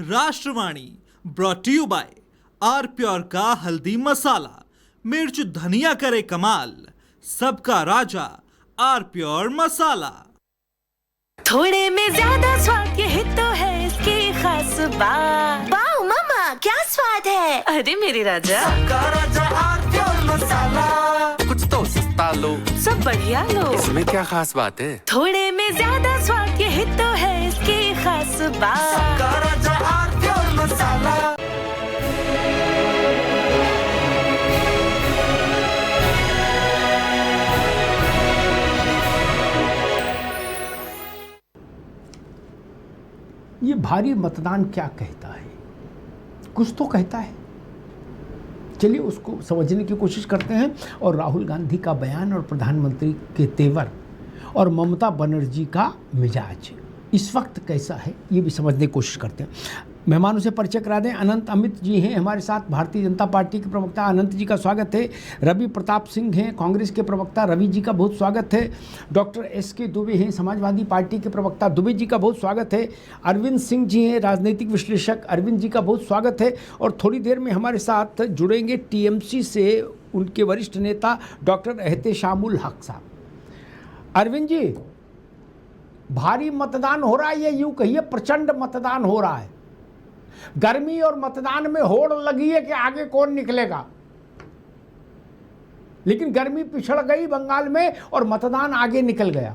राष्ट्रवाणी brought to you by R pure का हल्दी मसाला, मिर्च धनिया करे कमाल, सबका राजा आर प्योर मसाला। थोड़े में ज्यादा स्वाद यही तो है इसकी खास बात। वाओ मम्मा, क्या स्वाद है। अरे मेरे राजा, सबका राजा आर प्योर मसाला। कुछ तो सस्ता लो, सब बढ़िया लो। इसमें क्या खास बात है। थोड़े में ज्यादा स्वाद यही तो है इसकी खास बात। सबका राजा आर प्योर मसाला। ये भारी मतदान क्या कहता है? कुछ तो कहता है। चलिए उसको समझने की कोशिश करते हैं। और राहुल गांधी का बयान और प्रधानमंत्री के तेवर और ममता बनर्जी का मिजाज इस वक्त कैसा है, ये भी समझने की कोशिश करते हैं। मेहमानों से परिचय करा दें। अनंत अमित जी हैं हमारे साथ, भारतीय जनता पार्टी के प्रवक्ता। अनंत जी का स्वागत है। रवि प्रताप सिंह हैं कांग्रेस के प्रवक्ता, रवि जी का बहुत स्वागत है। Doctor S K. दुबे हैं समाजवादी पार्टी के प्रवक्ता, दुबे जी का बहुत स्वागत है। अरविंद सिंह जी हैं राजनीतिक विश्लेषक, अरविंद जी का बहुत स्वागत है। और थोड़ी देर में हमारे साथ जुड़ेंगे टीएमसी से उनके वरिष्ठ नेता डॉक्टर एहतेशामुल हक साहब। अरविंद जी, भारी मतदान हो रहा है, ये यूं कहिए प्रचंड मतदान हो रहा है। गर्मी और मतदान में होड़ लगी है कि आगे कौन निकलेगा, लेकिन गर्मी पिछड़ गई बंगाल में और मतदान आगे निकल गया।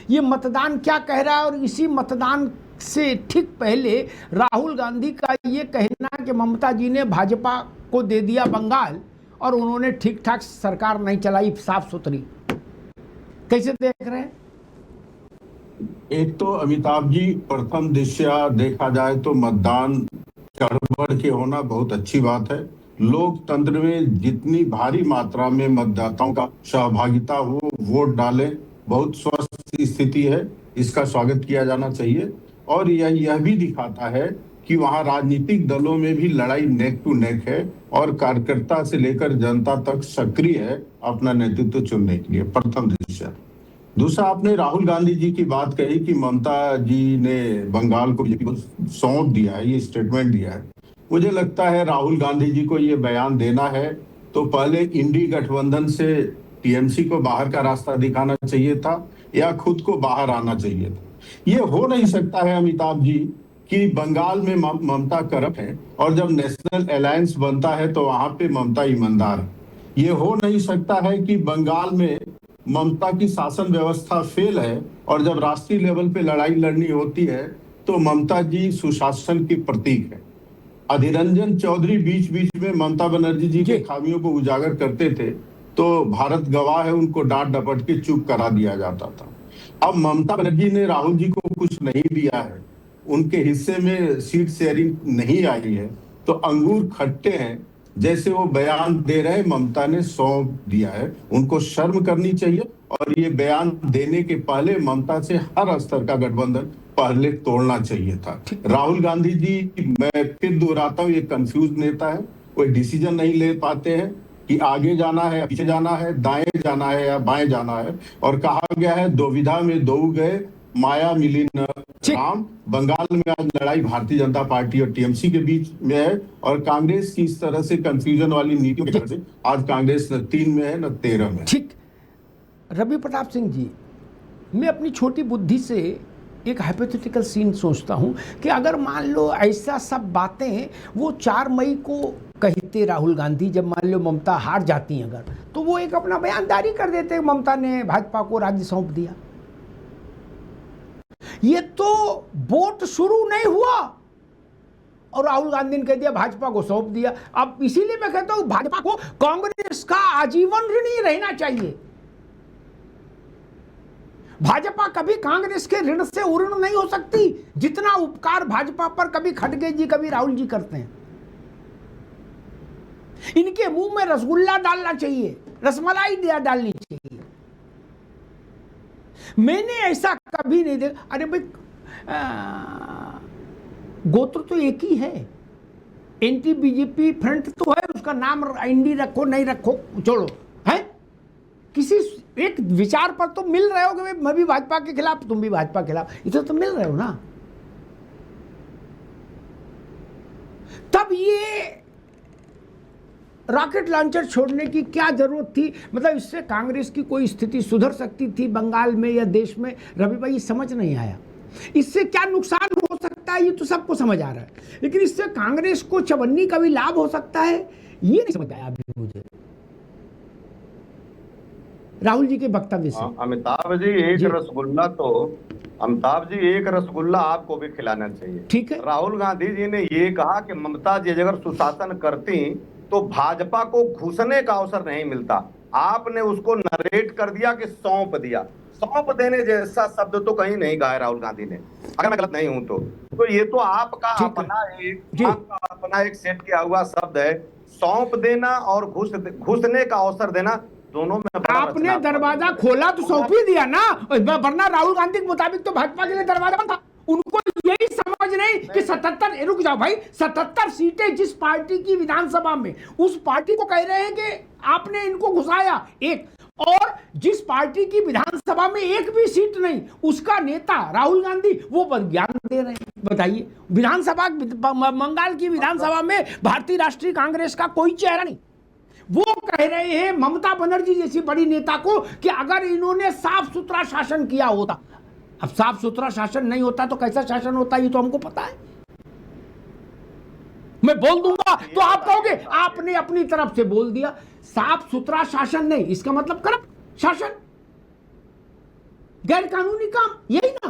ये मतदान क्या कह रहा है? और इसी मतदान से ठीक पहले राहुल गांधी का ये कहना कि ममता जी ने भाजपा को दे दिया बंगाल और उन्होंने ठीक ठाक सरकार नहीं चलाई, साफ सुथरी, कैसे देख रहे हैं? एक तो अमिताभ जी, प्रथम दृष्टया देखा जाए तो मतदान गड़बड़ के होना बहुत अच्छी बात है। लोकतंत्र में जितनी भारी मात्रा में मतदाताओं का सहभागिता हो, वोट डालें, बहुत स्वस्थ स्थिति है, इसका स्वागत किया जाना चाहिए। और यह भी दिखाता है कि वहां राजनीतिक दलों में भी लड़ाई नेक टू नेक है और कार्यकर्ता से लेकर जनता तक सक्रिय है अपना नेतृत्व चुनने के लिए, प्रथम दृष्टया। दूसरा, आपने राहुल गांधी जी की बात कही कि ममता जी ने बंगाल को सौंप दिया है, ये स्टेटमेंट दिया है। मुझे लगता है राहुल गांधी जी को ये बयान देना है तो पहले इंडी गठबंधन से टीएमसी को बाहर का रास्ता दिखाना चाहिए था या खुद को बाहर आना चाहिए था। ये हो नहीं सकता है अमिताभ जी कि बंगाल में ममता करप्ट है और जब नेशनल अलायंस बनता है तो वहां पे ममता ईमानदार है। ये हो नहीं सकता है कि बंगाल में ममता की शासन व्यवस्था फेल है और जब राष्ट्रीय लेवल पे लड़ाई लड़नी होती है तो ममता जी सुशासन की प्रतीक है। अधीर रंजन चौधरी बीच बीच में ममता बनर्जी जी के खामियों को उजागर करते थे तो भारत गवाह है, उनको डांट डपट के चुप करा दिया जाता था। अब ममता बनर्जी ने राहुल जी को कुछ नहीं दिया है, उनके हिस्से में सीट शेयरिंग नहीं आई है, तो अंगूर खट्टे हैं। जैसे वो बयान दे रहे, ममता ने सौंप दिया है, उनको शर्म करनी चाहिए। और ये बयान देने के पहले ममता से हर स्तर का गठबंधन पहले तोड़ना चाहिए था। राहुल गांधी जी, मैं फिर दोहराता हूँ, ये कंफ्यूज नेता है, कोई डिसीजन नहीं ले पाते हैं कि आगे जाना है, पीछे जाना है, दाएं जाना है या बाएं जाना है। और कहा गया है दुविधा में दो गए, माया मिली न राम। बंगाल में आज लड़ाई भारतीय जनता पार्टी और टीएमसी के बीच में है और कांग्रेस की इस तरह से कंफ्यूजन वाली नीतियों की वजह से आज कांग्रेस न 3 में है न 13 में। ठीक। रवि प्रताप सिंह जी, मैं अपनी छोटी बुद्धि से एक हाइपोथेटिकल सीन सोचता हूं कि अगर मान लो ऐसा सब बातें वो 4 मई को कहते राहुल गांधी, जब मान लो ममता हार जाती अगर, तो वो एक अपना बयान जारी कर देते, ममता ने भाजपा को राज्य सौंप दिया। ये तो वोट शुरू नहीं हुआ और राहुल गांधी ने कह दिया भाजपा को सौंप दिया। अब इसीलिए मैं कहता हूं भाजपा को कांग्रेस का आजीवन ऋणी रहना चाहिए। भाजपा कभी कांग्रेस के ऋण से उऋण नहीं हो सकती जितना उपकार भाजपा पर कभी खड़गे जी कभी राहुल जी करते हैं। इनके मुंह में रसगुल्ला डालना चाहिए, रसमलाई डालनी चाहिए। मैंने ऐसा कभी नहीं देखा। अरे भाई, गोत्र तो एक ही है, एंटी बीजेपी फ्रंट तो है, उसका नाम इंडी रखो नहीं रखो छोड़ो, है किसी एक विचार पर तो मिल रहे हो कि मैं भी भाजपा के खिलाफ, तुम भी भाजपा के खिलाफ, इधर तो मिल रहे हो ना। तब ये रॉकेट लॉन्चर छोड़ने की क्या जरूरत थी? मतलब इससे कांग्रेस की कोई स्थिति सुधर सकती थी बंगाल में या देश में? रवि भाई समझ नहीं आया। इससे क्या नुकसान हो सकता है ये तो सबको समझ आ रहा है, लेकिन इससे कांग्रेस को चवन्नी का भी लाभ हो सकता है ये नहीं समझ आया अभी मुझे राहुल जी के वक्तव्य से। अमिताभ जी एक रसगुल्ला आपको भी खिलाना चाहिए। ठीक है। राहुल गांधी जी ने ये कहा कि ममता जी अगर सुशासन करती तो भाजपा को घुसने का अवसर नहीं मिलता। आपने उसको नरेट कर दिया कि सौंप दिया। सौंप देने जैसा शब्द तो कहीं नहीं कहा राहुल गांधी ने, अगर मैं गलत नहीं हूं तो ये तो आपका अपना एक सेट किया हुआ शब्द है। सौंप देना और घुसने का अवसर देना, दोनों में आपने दरवाजा खोला तो सौंप ही दिया ना, वरना राहुल गांधी के मुताबिक तो भाजपा के लिए दरवाजा बंद था। उनको यही समझ नहीं कि 77 रुक जाओ भाई, 77 सीटें जिस पार्टी की विधानसभा में, उस पार्टी को कह रहे हैं कि आपने इनको घुसाया एक, और जिस पार्टी की विधानसभा में एक भी सीट नहीं उसका नेता राहुल गांधी वो ज्ञान दे रहे हैं। बताइए, विधानसभा बंगाल की विधानसभा में भारतीय राष्ट्रीय कांग्रेस का कोई चेहरा नहीं। वो कह रहे हैं ममता बनर्जी जैसी बड़ी नेता को कि अगर इन्होंने साफ सुथरा शासन किया होता। अब साफ सुथरा शासन नहीं होता तो कैसा शासन होता ये तो हमको पता है। मैं बोल दूंगा तो आप कहोगे आपने अपनी तरफ से बोल दिया। साफ सुथरा शासन नहीं, इसका मतलब करप्ट शासन, गैर कानूनी काम, यही ना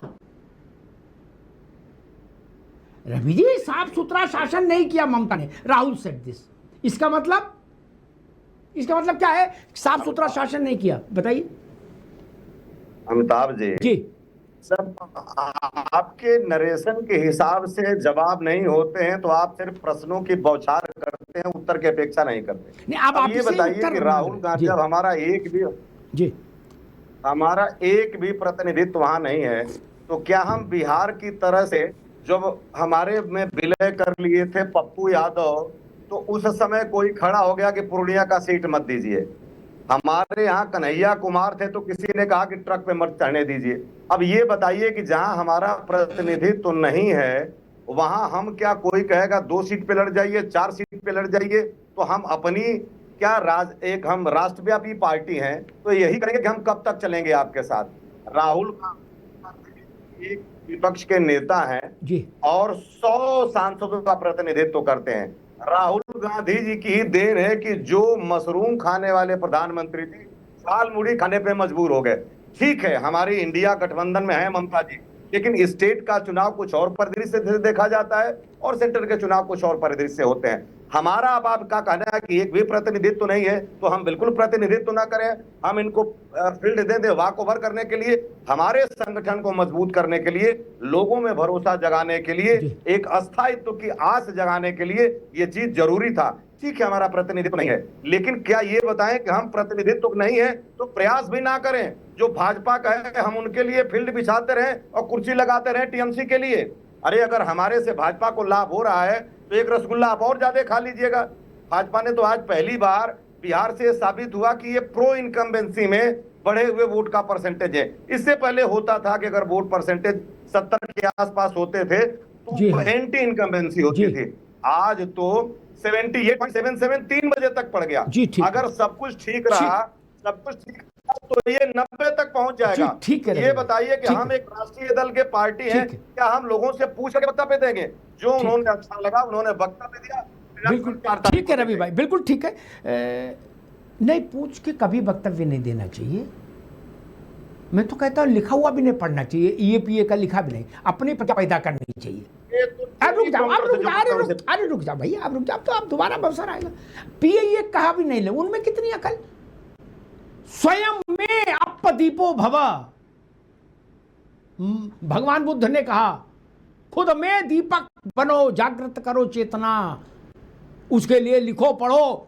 रवि जी? साफ सुथरा शासन नहीं किया ममता ने, राहुल सेड दिस। इसका मतलब क्या है? साफ सुथरा शासन नहीं किया, बताइए अमिताभ जी। सब आपके नरेशन के हिसाब से जवाब नहीं होते हैं तो आप सिर्फ प्रश्नों की बौछार करते हैं, उत्तर की अपेक्षा नहीं करते। नहीं, आप ये बताइए कि राहुल गांधी, अब हमारा एक भी प्रतिनिधित्व वहां नहीं है, तो क्या हम बिहार की तरह से जब हमारे में विलय कर लिए थे पप्पू यादव, तो उस समय कोई खड़ा हो गया कि पूर्णिया का सीट मत दीजिए? हमारे यहाँ कन्हैया कुमार थे तो किसी ने कहा कि ट्रक पे मत चढ़ने दीजिए। अब ये बताइए कि जहां हमारा प्रतिनिधित्व तो नहीं है वहां हम क्या, कोई कहेगा 2 सीट पे लड़ जाइए, 4 सीट पे लड़ जाइए, तो हम अपनी क्या हम राष्ट्रव्यापी पार्टी हैं तो यही करेंगे कि हम कब तक चलेंगे आपके साथ? राहुल गांधी एक विपक्ष के नेता हैं और 100 सांसदों का प्रतिनिधित्व करते हैं। राहुल गांधी जी की देन है कि जो मशरूम खाने वाले प्रधानमंत्री थी साल मुड़ी खाने पे मजबूर हो गए। ठीक है, हमारी इंडिया गठबंधन में है ममता जी, लेकिन स्टेट का चुनाव कुछ और परिदृश्य से देखा जाता है और सेंटर के चुनाव कुछ और परिदृश्य से होते हैं। हमारा अब आपका कहना है कि एक भी प्रतिनिधित्व तो नहीं है, तो हम बिल्कुल प्रतिनिधित्व ना करें, हम इनको फील्ड दे दें वॉक ओवर करने के लिए, हमारे संगठन को मजबूत करने के लिए, लोगों में भरोसा जगाने के लिए, एक अस्थायित्व की आस जगाने के लिए ये चीज जरूरी था। ठीक है, हमारा प्रतिनिधित्व नहीं है, लेकिन क्या ये बताएं कि हम प्रतिनिधित्व नहीं है तो प्रयास भी ना करें? जो भाजपा कहे हम उनके लिए फील्ड बिछाते रहें और कुर्सी लगाते रहें टीएमसी के लिए। अरे अगर हमारे से भाजपा को लाभ हो रहा है तो एक रसगुल्ला आप और ज्यादा खा लीजिएगा। भाजपा ने तो आज पहली बार बिहार से साबित हुआ कि ये प्रो इनकम्बेंसी में बढ़े हुए वोट का परसेंटेज है। इससे पहले होता था कि अगर वोट परसेंटेज 70 के आसपास होते थे तो एंटी इनकम्बेंसी होती थी। आज तो 78.77 3 बजे तक पड़ गया। अगर सब कुछ ठीक रहा तो ये 90 तक पहुंच जाएगा। ठीक है, ये बताइए कि हम एक राष्ट्रीय दल के पार्टी हैं, क्या हम लोगों से पूछ के वक्तव्य देंगे? जो उन्होंने अच्छा लगा उन्होंने वक्तव्य दिया। बिल्कुल ठीक है रवि भाई, बिल्कुल ठीक है। नहीं, पूछ के कभी वक्तव्य नहीं देना चाहिए। मैं तो कहता हूँ लिखा हुआ भी नहीं पढ़ना चाहिए, ईएपीए का लिखा भी नहीं, अपनी पैदा करनी चाहिए। रुक जाओ भैया, आप रुक जाओ, तो आप दोबारा अवसर आएगा। पीए कहा भी नहीं ले, उनमें कितनी अकल। स्वयं में अपदीपो भव, भगवान बुद्ध ने कहा खुद में दीपक बनो, जागृत करो चेतना, उसके लिए लिखो पढ़ो,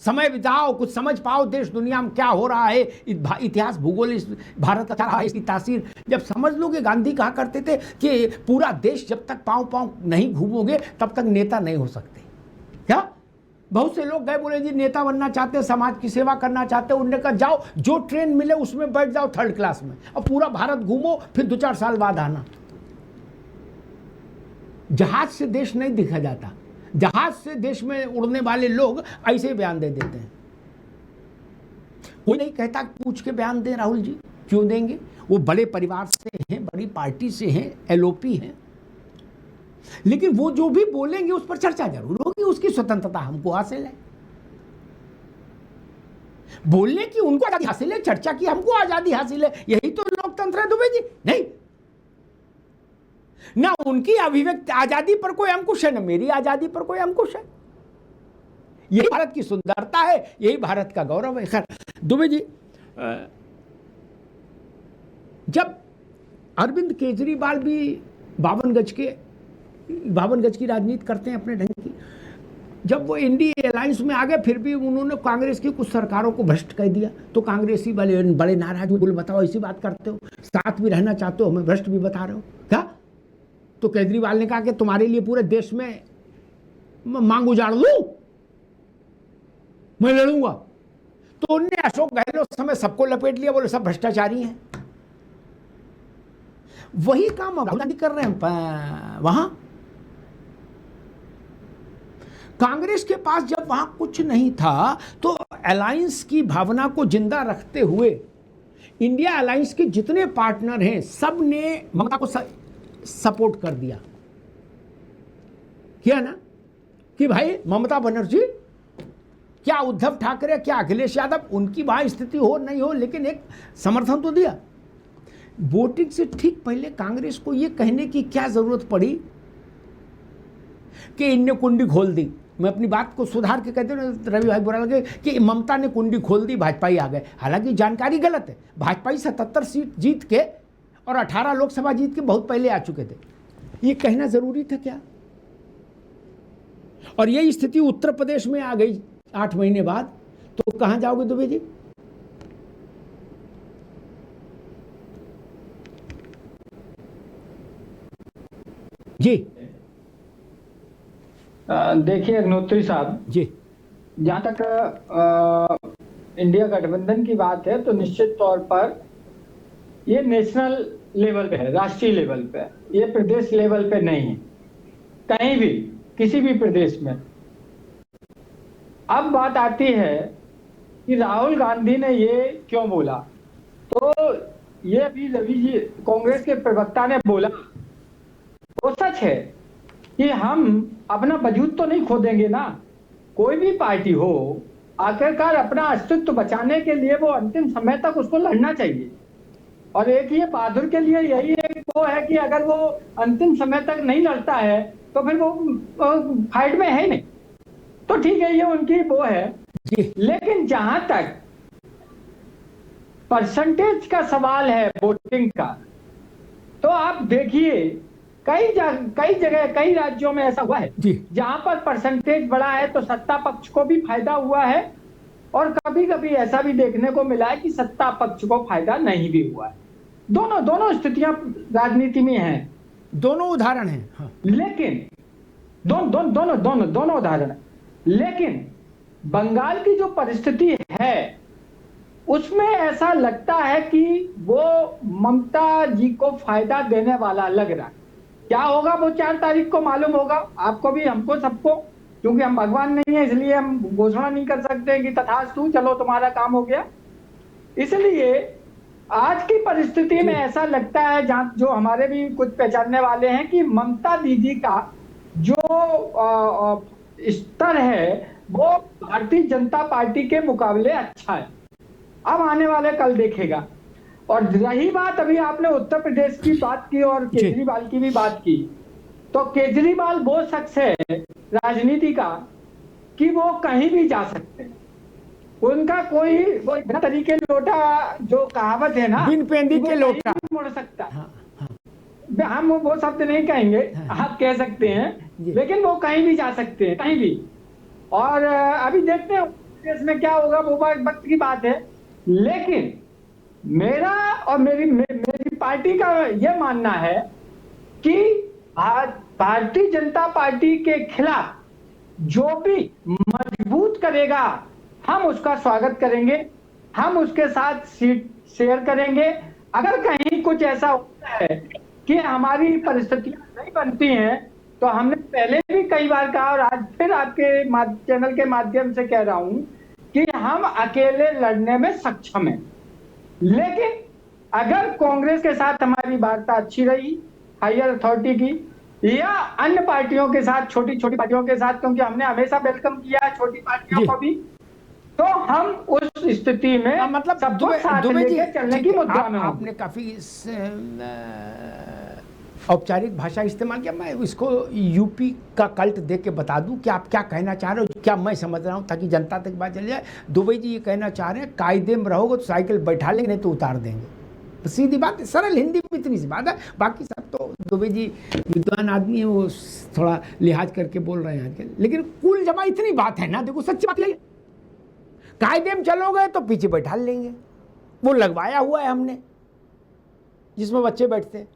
समय बिताओ, कुछ समझ पाओ देश दुनिया में क्या हो रहा है, इतिहास भूगोल इस भारत अच्छा रहा है, इसकी तासीर जब समझ लोगे। गांधी कहा करते थे कि पूरा देश जब तक पांव पांव नहीं घूमोगे तब तक नेता नहीं हो सकते। क्या बहुत से लोग गए, बोले जी नेता बनना चाहते हैं, समाज की सेवा करना चाहते हैं, उन्होंने कहा जाओ जो ट्रेन मिले उसमें बैठ जाओ 3rd क्लास में, और पूरा भारत घूमो, फिर 2-4 साल बाद आना। जहाज से देश नहीं दिखा जाता, जहाज से देश में उड़ने वाले लोग ऐसे ही बयान दे देते हैं। कोई नहीं कहता पूछ के बयान दें राहुल जी, क्यों देंगे? वो बड़े परिवार से हैं, बड़ी पार्टी से हैं, एलओपी हैं, लेकिन वो जो भी बोलेंगे उस पर चर्चा जरूर होगी, उसकी स्वतंत्रता हमको हासिल है। बोलने की उनको आजादी हासिल है, चर्चा की हमको आजादी हासिल है, यही तो लोकतंत्र है दुबे जी। नहीं, ना उनकी अभिव्यक्ति आजादी पर कोई अंकुश है, ना मेरी आजादी पर कोई अंकुश है। यही भारत की सुंदरता है, यही भारत का गौरव है। खैर दुबे जी, जब अरविंद केजरीवाल भी 52 गज की राजनीति करते हैं अपने ढंग की, जब वो इंडिया अलायंस में आ गए फिर भी उन्होंने कांग्रेस की कुछ सरकारों को भ्रष्ट कह दिया, तो कांग्रेसी बड़े नाराज हुए, बोले बताओ ऐसी बात करते हो, साथ भी रहना चाहते हो, हमें भ्रष्ट भी बता रहे हो क्या? तो केजरीवाल ने कहा कि तुम्हारे लिए पूरे देश में मांग उजाड़ लूं, मैं लड़ूंगा। तो उनने अशोक गहलोत समय सबको लपेट लिया, बोले सब भ्रष्टाचारी हैं। वही काम राहुल गांधी कर रहे हैं वहां। कांग्रेस के पास जब वहां कुछ नहीं था तो अलायंस की भावना को जिंदा रखते हुए इंडिया अलायंस के जितने पार्टनर हैं सब ने ममता को सपोर्ट कर दिया, किया ना? कि भाई ममता बनर्जी, क्या उद्धव ठाकरे, क्या अखिलेश यादव, उनकी वहां स्थिति हो नहीं हो, लेकिन एक समर्थन तो दिया। वोटिंग से ठीक पहले कांग्रेस को यह कहने की क्या जरूरत पड़ी कि इनने कुंडी खोल दी? मैं अपनी बात को सुधार के कहते हैं, रवि भाई बुरा लगे कि ममता ने कुंडी खोल दी, भाजपाई आ गए। हालांकि जानकारी गलत है, भाजपाई 77 सीट जीत के और 18 लोकसभा जीत के बहुत पहले आ चुके थे। ये कहना जरूरी था क्या? और यही स्थिति उत्तर प्रदेश में आ गई 8 महीने बाद, तो कहां जाओगे दुबे जी? जी देखिए अग्निहोत्री साहब जी, जहाँ तक इंडिया गठबंधन की बात है तो निश्चित तौर पर ये नेशनल लेवल पे है, राष्ट्रीय लेवल पे है, ये प्रदेश लेवल पे नहीं है कहीं भी, किसी भी प्रदेश में। अब बात आती है कि राहुल गांधी ने ये क्यों बोला, तो ये अभी रवि जी कांग्रेस के प्रवक्ता ने बोला तो सच है कि हम अपना वजूद तो नहीं खो देंगे ना। कोई भी पार्टी हो, आखिरकार अपना अस्तित्व बचाने के लिए वो अंतिम समय तक उसको लड़ना चाहिए। और एक ये बहादुर के लिए यही एक वो है कि अगर वो अंतिम समय तक नहीं लड़ता है तो फिर वो फाइट में है नहीं, तो ठीक है, ये उनकी वो है। लेकिन जहां तक परसेंटेज का सवाल है वोटिंग का, तो आप देखिए कई जगह कई राज्यों में ऐसा हुआ है जहां पर परसेंटेज बड़ा है तो सत्ता पक्ष को भी फायदा हुआ है, और कभी कभी ऐसा भी देखने को मिला है कि सत्ता पक्ष को फायदा नहीं भी हुआ है। दोनों स्थितियां राजनीति में हैं, दोनों उदाहरण हैं। हाँ। लेकिन दोनों उदाहरण, लेकिन बंगाल की जो परिस्थिति है उसमें ऐसा लगता है कि वो ममता जी को फायदा देने वाला लग रहा है। क्या होगा वो 4 तारीख को मालूम होगा, आपको भी, हमको, सबको, क्योंकि हम भगवान नहीं है इसलिए हम घोषणा नहीं कर सकते कि तथास्तु चलो तुम्हारा काम हो गया। इसलिए आज की परिस्थिति में ऐसा लगता है, जहां जो हमारे भी कुछ पहचानने वाले हैं, कि ममता दीदी का जो स्तर है वो भारतीय जनता पार्टी के मुकाबले अच्छा है। अब आने वाले कल देखेगा। और रही बात, अभी आपने उत्तर प्रदेश की बात की और केजरीवाल की भी बात की, तो केजरीवाल वो शख्स है राजनीति का कि वो कहीं भी जा सकते हैं, उनका कोई वो बिना तरीके लोटा जो कहावत है ना, बिन पेंदी के लोटा मुड़ सकता है। हम वो शब्द नहीं कहेंगे, आप कह सकते हैं, लेकिन वो कहीं भी जा सकते हैं, कहीं भी। और अभी देखते हैं देश में क्या होगा, वो वक्त की बात है। लेकिन मेरा और मेरी पार्टी का यह मानना है कि भारतीय जनता पार्टी के खिलाफ जो भी मजबूत करेगा हम उसका स्वागत करेंगे, हम उसके साथ सीट शेयर करेंगे। अगर कहीं कुछ ऐसा होता है कि हमारी परिस्थितियां नहीं बनती हैं तो हमने पहले भी कई बार कहा और आज फिर आपके चैनल के माध्यम से कह रहा हूं कि हम अकेले लड़ने में सक्षम हैं, लेकिन अगर कांग्रेस के साथ हमारी वार्ता अच्छी रही हायर अथॉरिटी की या अन्य पार्टियों के साथ, छोटी छोटी पार्टियों के साथ, क्योंकि हमने हमेशा वेलकम किया है छोटी पार्टियों को भी, तो हम उस स्थिति में मतलब सबको साथ लेके चलने की मुद्दा में आपने काफी औपचारिक भाषा इस्तेमाल किया। मैं इसको यूपी का कल्ट देख के बता दूं कि आप क्या कहना चाह रहे हो, क्या मैं समझ रहा हूं, ताकि जनता तक बात चल जाए। दुबे जी ये कहना चाह रहे हैं कायदे में रहोगे तो साइकिल बैठा लेंगे, नहीं तो उतार देंगे। तो सीधी बात है, सरल हिंदी में इतनी सी बात है। बाकी सब तो दुबे जी विद्वान आदमी है, वो थोड़ा लिहाज करके बोल रहे हैं आजकल, लेकिन कुल जमा इतनी बात है ना, देखो सच्ची बात यही है, कायदे में चलोगे तो पीछे बैठा लेंगे, वो लगवाया हुआ है हमने जिसमें बच्चे बैठते हैं,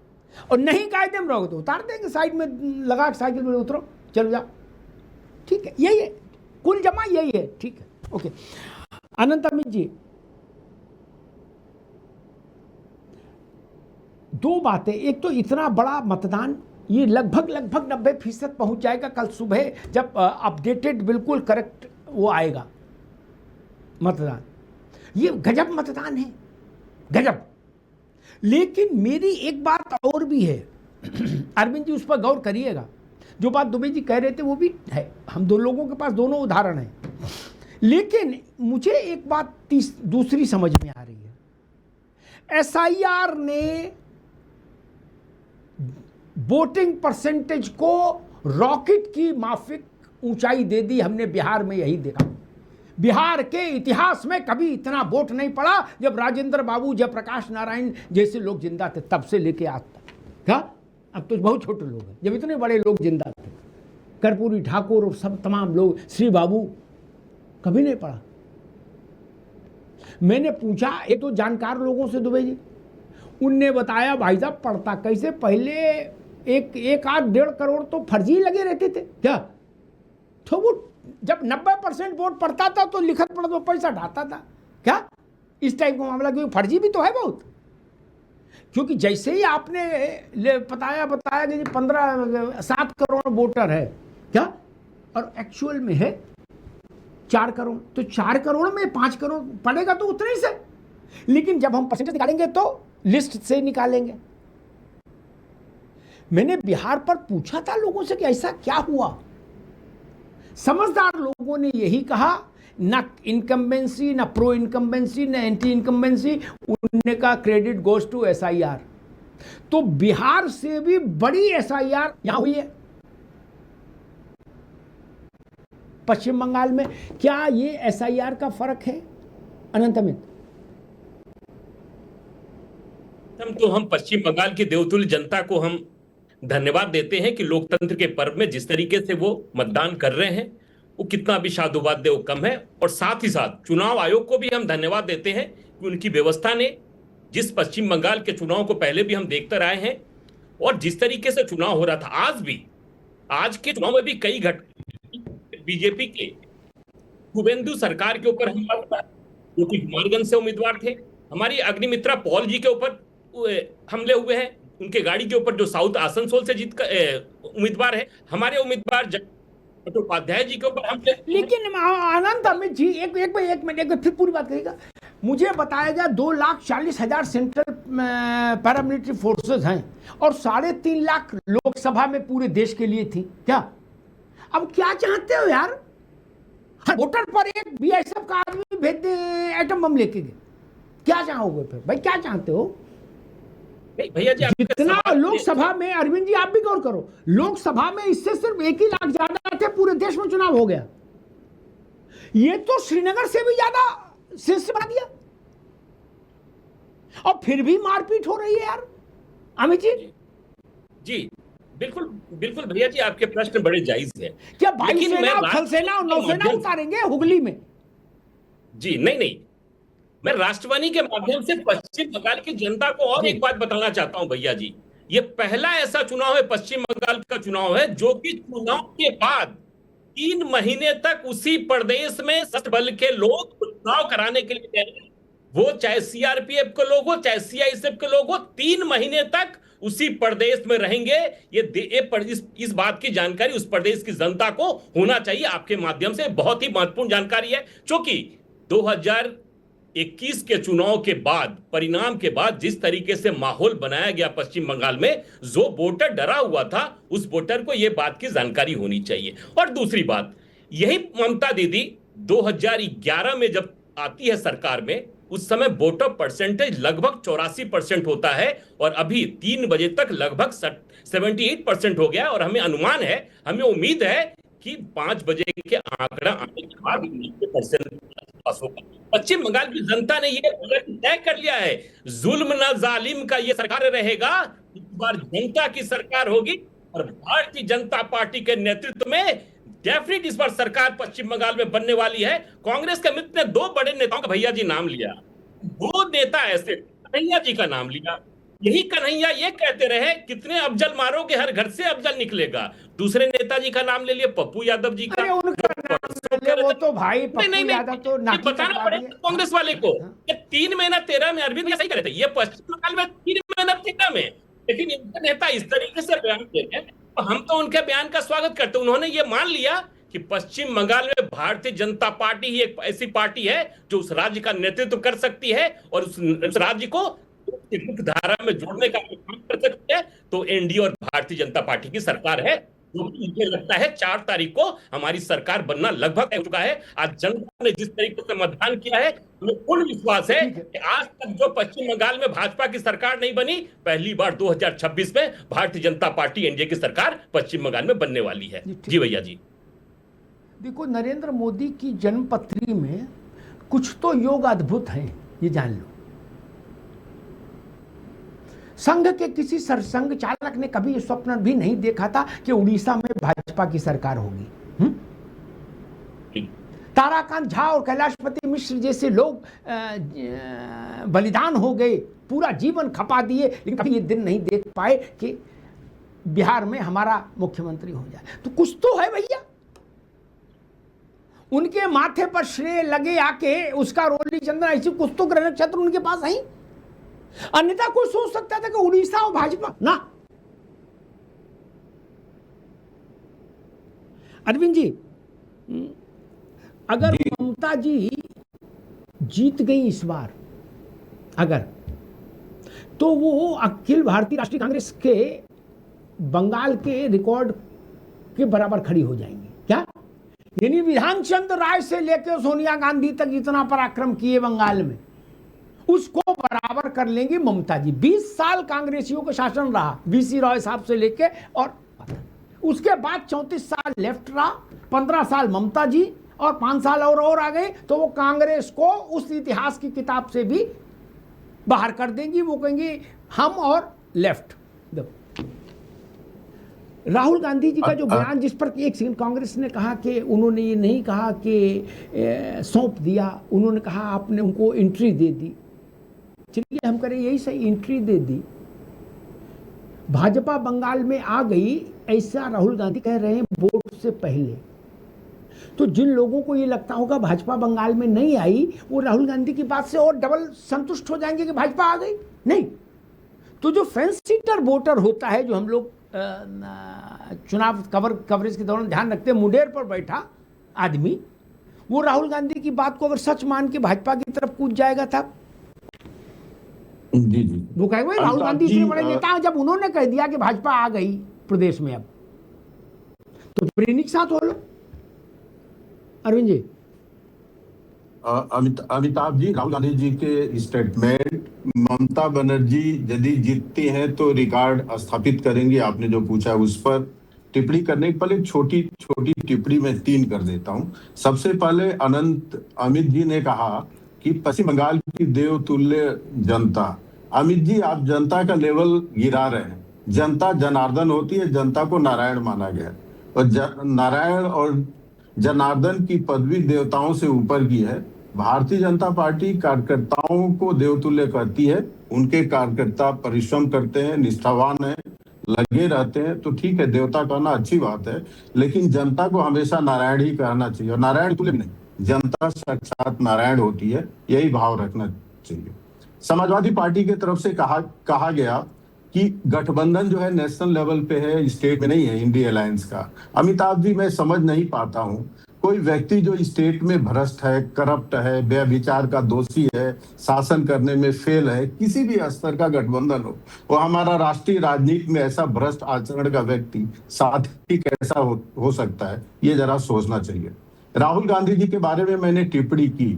और नहीं कायदे में रहोगे तो उतार देंगे, साइड में लगा के साइकिल में उतरो चलो जाओ। ठीक है, यही है कुल जमा, यही है। ठीक है, ओके। अनंत अमित जी, दो बातें, एक तो इतना बड़ा मतदान, ये लगभग 90% पहुंच जाएगा कल सुबह जब अपडेटेड बिल्कुल करेक्ट वो आएगा मतदान। ये गजब मतदान है, गजब। लेकिन मेरी एक बात और भी है, अरविंद जी उस पर गौर करिएगा। जो बात दुबे जी कह रहे थे वो भी है, हम दो लोगों के पास दोनों उदाहरण हैं, लेकिन मुझे एक बात दूसरी समझ में आ रही है। SIR ने वोटिंग परसेंटेज को रॉकेट की माफिक ऊंचाई दे दी। हमने बिहार में यही देखा, बिहार के इतिहास में कभी इतना वोट नहीं पड़ा जब राजेंद्र बाबू, जयप्रकाश नारायण जैसे लोग जिंदा थे, तब से लेके आज तक। क्या, अब तो बहुत छोटे लोग हैं, जब इतने बड़े लोग जिंदा थे, कर्पूरी ठाकुर और सब तमाम लोग, श्री बाबू, कभी नहीं पड़ा। मैंने पूछा एक तो जानकार लोगों से दुबे जी, उनने बताया भाई साहब पढ़ता कैसे, पहले एक आध 1.5 करोड़ तो फर्जी लगे रहते थे। क्या, तो वो जब 90% वोट पड़ता था तो लिखत पढ़त में पैसा ढाता था। क्या, इस टाइप का मामला, क्योंकि फर्जी भी तो है बहुत। क्योंकि जैसे ही आपने बताया कि 7 करोड़ वोटर है, क्या, और एक्चुअल में है 4 करोड़, तो 4 करोड़ में 5 करोड़ पड़ेगा तो उतने ही से। लेकिन जब हम परसेंटेज निकालेंगे तो लिस्ट से निकालेंगे। मैंने बिहार पर पूछा था लोगों से कि ऐसा क्या हुआ, समझदार लोगों ने यही कहा, ना इनकम्बेंसी, ना प्रो इनकम्बेंसी, ना एंटी इनकम्बेंसी, उन्होंने कहा क्रेडिट गोज टू SIR। तो बिहार से भी बड़ी SIR यहां हुई है पश्चिम बंगाल में। क्या ये SIR का फर्क है अनंत अमित? तो हम पश्चिम बंगाल की देवतुल्य जनता को हम धन्यवाद देते हैं कि लोकतंत्र के पर्व में जिस तरीके से वो मतदान कर रहे हैं, वो कितना भी साधुवाद वो कम है। और साथ ही साथ चुनाव आयोग को भी हम धन्यवाद देते हैं कि उनकी व्यवस्था ने, जिस पश्चिम बंगाल के चुनाव को पहले भी हम देखते रहे हैं, और जिस तरीके से चुनाव हो रहा था आज के चुनाव में भी कई घटना बीजेपी के शुभेंदु सरकार के ऊपर हमला हुआ, जो कि कुमारगंज से उम्मीदवार थे। हमारी अग्निमित्रा पॉल जी के ऊपर हमले हुए हैं, उनके गाड़ी के ऊपर, जो साउथ आसनसोल से जीत कर उम्मीदवार है। हमारे उम्मीदवार चट्टोपाध्याय जी के ऊपर हमले। लेकिन आनंद अमित जी, एक मिनट फिर पूरी बात करिएगा। मुझे बताया गया 2,40,000 सेंट्रल पैरामिलिट्री फोर्सेस हैं और 3.5 लाख लोकसभा में पूरे देश के लिए थी। क्या, अब क्या चाहते हो यार, हर वोटर पर एक BSF का आदमी भेज दे एटम बम लेके गए, क्या चाहोगे फिर भाई, क्या चाहते हो? भैया जी, जितना लोकसभा में, अरविंद जी आप भी गौर करो, लोकसभा में इससे सिर्फ 1 ही लाख ज्यादा थे, पूरे देश में चुनाव हो गया। ये तो श्रीनगर से भी ज्यादा शीर्ष बना दिया, और फिर भी मारपीट हो रही है यार। अमित जी बिल्कुल भैया जी, आपके प्रश्न बड़े जायज हैं। क्या वायुसेना, थलसेना और नौसेना उतारेंगे हुगली में? जी नहीं, मैं राष्ट्रवाणी के माध्यम से पश्चिम बंगाल की जनता को और एक बात बताना चाहता हूं भैया जी, ये पहला ऐसा चुनाव है, पश्चिम बंगाल का चुनाव है, जो कि चुनाव के बाद 3 महीने तक उसी प्रदेश में सशस्त्र बल के लोग चुनाव कराने के लिए, वो चाहे CRPF के लोग हो, चाहे CISF के लोग हो, 3 महीने तक उसी प्रदेश में रहेंगे, इस बात की जानकारी उस प्रदेश की जनता को होना चाहिए। आपके माध्यम से बहुत ही महत्वपूर्ण जानकारी है, क्योंकि 2021 के चुनाव के बाद, परिणाम के बाद जिस तरीके से माहौल बनाया गया पश्चिम बंगाल में, जो वोटर डरा हुआ था उस वोटर को यह बात की जानकारी होनी चाहिए। और दूसरी बात, यही ममता दीदी 2011 में जब आती है सरकार में, उस समय वोटर परसेंटेज लगभग 84% होता है और अभी 3 बजे तक लगभग 78% हो गया। और हमें अनुमान है, हमें उम्मीद है कि 5 बजे के आंकड़ा आने के बाद 90% पास होगा। पश्चिम बंगाल की जनता ने यह तय कर लिया है, जुल्म न जालिम का यह सरकार रहेगा, इस बार जनता की सरकार होगी और भारतीय जनता पार्टी के नेतृत्व में डेफिनेट इस बार सरकार पश्चिम बंगाल में बनने वाली है। कांग्रेस के मित्र ने 2 बड़े नेताओं का भैया जी नाम लिया, 2 नेता ऐसे, कन्हैया जी का नाम लिया। यही कन्हैया ये कहते रहे, कितने अफजल मारोगे हर घर से अफजल निकलेगा। दूसरे नेताजी का नाम ले लिए, पप्पू यादव जी का। वो तो भाई पप्पू यादव तो बताना पड़ेगा कांग्रेस वाले को। 3 महीना 13 में अरविंद सही करे थे, ये पश्चिम बंगाल में 3 महीना 13 में, लेकिन इनके नेता इस तरीके से बयान दे रहे हैं, हम तो उनके बयान का स्वागत करते हैं। उन्होंने ये मान लिया कि पश्चिम बंगाल में भारतीय जनता पार्टी ही एक ऐसी पार्टी है जो उस राज्य का नेतृत्व कर सकती है और उस राज्य को मुख्य धारा में जोड़ने का काम कर सकती है। तो एनडीए और भारतीय जनता पार्टी की सरकार है, जो मुझे लगता है 4 तारीख को हमारी सरकार बनना लगभग तय हो चुका है। आज जनता ने जिस तरीके से मतदान किया है, हमें पूर्ण विश्वास है कि आज तक जो पश्चिम बंगाल में भाजपा की सरकार नहीं बनी, पहली बार 2026 में भारतीय जनता पार्टी एनडीए की सरकार पश्चिम बंगाल में बनने वाली है। जी भैया जी। देखो, नरेंद्र मोदी की जन्मपत्री में कुछ तो योग अद्भुत हैं, ये जान लो। संघ के किसी सरसंघ चालक ने कभी ये स्वप्न भी नहीं देखा था कि उड़ीसा में भाजपा की सरकार होगी। ताराकांत झा और कैलाशपति मिश्र जैसे लोग बलिदान हो गए, पूरा जीवन खपा दिए, लेकिन कभी ये दिन नहीं देख पाए कि बिहार में हमारा मुख्यमंत्री हो जाए। तो कुछ तो है भैया, उनके माथे पर श्रेय लगे आके उसका रोली चंद्र, ऐसी कुछ तो ग्रह नक्षत्र उनके पास है। अन्यथा कोई सोच सकता था कि उड़ीसा और भाजपा ना। अरविंद जी, अगर ममता जी जीत गई इस बार, अगर, तो वो अखिल भारतीय राष्ट्रीय कांग्रेस के बंगाल के रिकॉर्ड के बराबर खड़ी हो जाएंगी क्या? यानी विधान चंद्र राय से लेकर सोनिया गांधी तक इतना पराक्रम किए बंगाल में, उसको बराबर कर लेंगी ममता जी। 20 साल कांग्रेसियों का शासन रहा, बीसी रॉय साहब से लेके, और उसके बाद 34 साल लेफ्ट रहा, 15 साल ममता जी और 5 साल और आ गए, तो वो कांग्रेस को उस इतिहास की किताब से भी बाहर कर देंगी। वो कहेंगी हम और लेफ्ट। राहुल गांधी जी का जो बयान, जिस पर एक सेकंड, कांग्रेस ने कहा कि उन्होंने ये नहीं कहा कि सौंप दिया, उन्होंने कहा आपने उनको एंट्री दे दी। चलिए हम करें यही सही, एंट्री दे दी। भाजपा बंगाल में आ गई, ऐसा राहुल गांधी कह रहे हैं वोट से पहले। तो जिन लोगों को ये लगता होगा भाजपा बंगाल में नहीं आई, वो राहुल गांधी की बात से और डबल संतुष्ट हो जाएंगे कि भाजपा आ गई। नहीं, तो जो फेंस सीटर वोटर होता है, जो हम लोग चुनाव कवरेज के दौरान ध्यान रखते हैं, मुंडेर पर बैठा आदमी, वो राहुल गांधी की बात को अगर सच मान के भाजपा की तरफ कूद जाएगा था, जी जी, वो कहेगा राहुल गांधी इतने बड़े नेता, जब उन्होंने कह दिया कि भाजपा आ गई प्रदेश में, अब तो फिर इन्हीं के साथ हो लो। अरविंद जी, अमिताभ जी, राहुल गांधी जी के स्टेटमेंट, ममता बनर्जी यदि जीतती हैं तो रिकॉर्ड स्थापित करेंगी, आपने जो पूछा उस पर टिप्पणी करने के पहले छोटी छोटी टिप्पणी में 3 कर देता हूं। सबसे पहले अमित जी ने कहा कि पश्चिम बंगाल की देवतुल्य जनता। अमित जी, आप जनता का लेवल गिरा रहे हैं। जनता जनार्दन होती है, जनता को नारायण माना गया, और नारायण और जनार्दन की पदवी देवताओं से ऊपर की है। भारतीय जनता पार्टी कार्यकर्ताओं को देवतुल्य करती है, उनके कार्यकर्ता परिश्रम करते हैं, निष्ठावान हैं, लगे रहते हैं, तो ठीक है, देवता कहना अच्छी बात है, लेकिन जनता को हमेशा नारायण ही कहना चाहिए, और नारायण तुल्य नहीं, जनता साक्षात नारायण होती है, यही भाव रखना चाहिए। समाजवादी पार्टी की तरफ से कहा गया कि गठबंधन जो है नेशनल लेवल पे है, स्टेट में नहीं है इंडिया अलायंस का। अमिताभ जी, मैं समझ नहीं पाता हूँ कोई व्यक्ति जो स्टेट में भ्रष्ट है, करप्ट है, व्यभिचार का दोषी है, शासन करने में फेल है, किसी भी स्तर का गठबंधन हो हमारा राष्ट्रीय राजनीति में ऐसा भ्रष्ट आचरण का व्यक्ति साथी कैसा हो सकता है, ये जरा सोचना चाहिए। राहुल गांधी जी के बारे में मैंने टिप्पणी की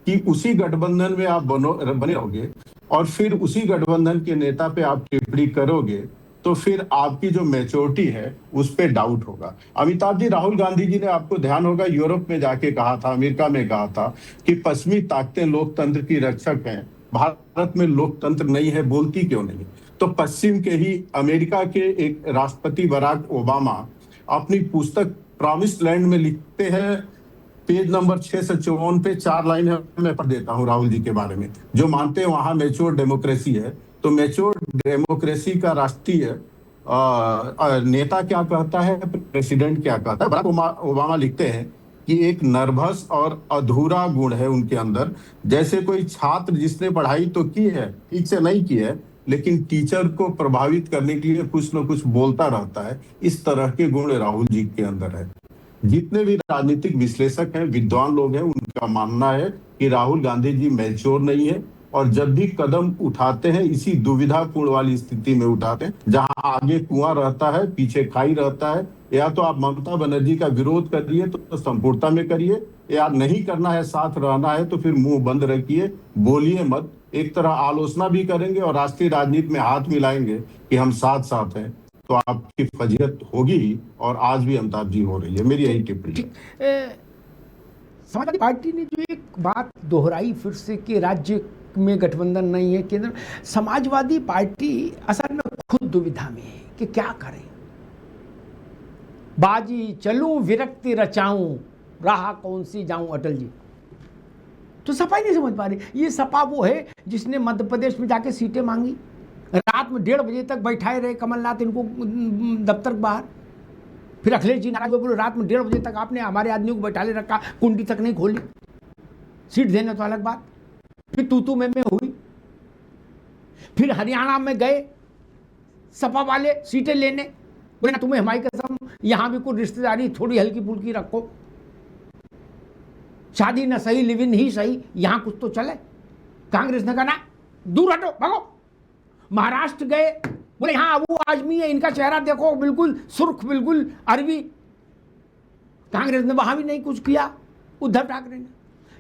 कि उसी गठबंधन में आप बने रहोगे और फिर उसी गठबंधन के नेता पे आप टिप्पणी करोगे तो फिर आपकी जो मैच्योरिटी है उस पे डाउट होगा। अमिताभ जी, राहुल गांधी जी ने, आपको ध्यान होगा, यूरोप में जाके कहा था, अमेरिका में कहा था कि पश्चिमी ताकतें लोकतंत्र की रक्षक हैं, भारत में लोकतंत्र नहीं है, बोलती क्यों नहीं? तो पश्चिम के ही अमेरिका के एक राष्ट्रपति बराक ओबामा अपनी पुस्तक प्रॉमिस्ड लैंड में लिखते हैं, पेज नंबर 654 पे 4 लाइन है, मैं पढ़ देता हूं राहुल जी के बारे में, जो मानते हैं वहां मैच्योर डेमोक्रेसी है। तो मैच्योर डेमोक्रेसी का राष्ट्रीय नेता क्या कहता है, प्रेसिडेंट क्या कहता है? बराक ओबामा लिखते हैं कि एक नर्वस और अधूरा गुण है उनके अंदर, जैसे कोई छात्र जिसने पढ़ाई तो की है, ठीक से नहीं की है, लेकिन टीचर को प्रभावित करने के लिए कुछ न कुछ बोलता रहता है। इस तरह के गुण राहुल जी के अंदर है। जितने भी राजनीतिक विश्लेषक हैं, विद्वान लोग हैं, उनका मानना है कि राहुल गांधी जी मैच्योर नहीं है और जब भी कदम उठाते हैं इसी दुविधापूर्ण वाली स्थिति में उठाते हैं, जहां आगे कुआं रहता है, पीछे खाई रहता है। या तो आप ममता बनर्जी का विरोध करिए तो संपूर्णता में करिए, या नहीं करना है, साथ रहना है तो फिर मुंह बंद रखिए, बोलिए मत। एक तरह आलोचना भी करेंगे और राष्ट्रीय राजनीति में हाथ मिलाएंगे कि हम साथ साथ हैं, तो आपकी फजीहत होगी ही, और आज भी अमिताभ जी हो रही है। मेरी यही टिप्पणी है। समाजवादी पार्टी ने जो एक बात दोहराई फिर से कि राज्य में गठबंधन नहीं है, केंद्र, समाजवादी पार्टी असल में खुद दुविधा में है कि क्या करें। बाजी चलूं विरक्ति रचाऊं, राह कौन सी जाऊं, अटल जी तो सपा ही नहीं समझ पा रही। ये सपा वो है जिसने मध्य प्रदेश में जाके सीटें मांगी, रात में 1:30 बजे तक बैठाए रहे कमलनाथ इनको दफ्तर के बाहर, फिर अखिलेश जी नाराज बोले रात में 1:30 बजे तक आपने हमारे आदमियों को बैठा ले रखा, कुंडी तक नहीं खोली, सीट देने तो अलग बात। फिर तू में हुई, फिर हरियाणा में गए सपा वाले सीटें लेने, बोले ना तुम्हें हमारी कसम, यहां भी कुछ रिश्तेदारी थोड़ी हल्की फुल्की रखो, शादी ना सही लिव इन ही सही, यहां कुछ तो चले। कांग्रेस ने कहा ना दूर हटो भागो। महाराष्ट्र गए, बोले हाँ वो आदमी है, इनका चेहरा देखो बिल्कुल सुर्ख, बिल्कुल अरबी। कांग्रेस ने वहां भी नहीं कुछ किया, उद्धव ठाकरे ने।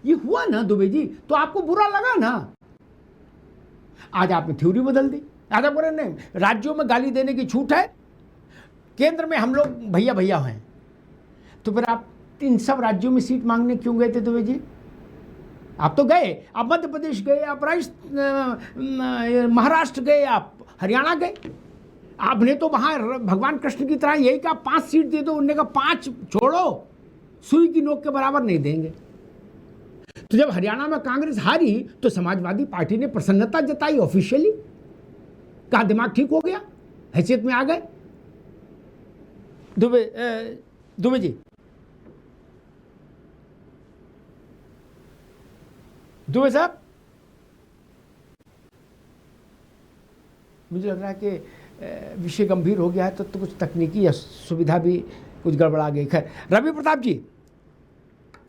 ये हुआ ना दुबे जी, तो आपको बुरा लगा ना। आज आपने थ्योरी बदल दी, आधा बोले नहीं राज्यों में गाली देने की छूट है, केंद्र में हम लोग भैया भैया हैं। तो फिर आप इन सब राज्यों में सीट मांगने क्यों गए थे दुबे जी? आप तो गए, आप मध्य प्रदेश गए, आप महाराष्ट्र गए, आप हरियाणा गए। आपने तो वहां भगवान कृष्ण की तरह यही कहा 5 सीट दे दो, उन्होंने कहा 5 छोड़ो, सुई की नोक के बराबर नहीं देंगे। तो जब हरियाणा में कांग्रेस हारी तो समाजवादी पार्टी ने प्रसन्नता जताई ऑफिशियली, कहा दिमाग ठीक हो गया, हैसियत में आ गए। दुबे जी, दुबे साहब, मुझे लग रहा है कि विषय गंभीर हो गया है, तो कुछ तकनीकी सुविधा भी कुछ गड़बड़ा गई। खैर, रवि प्रताप जी,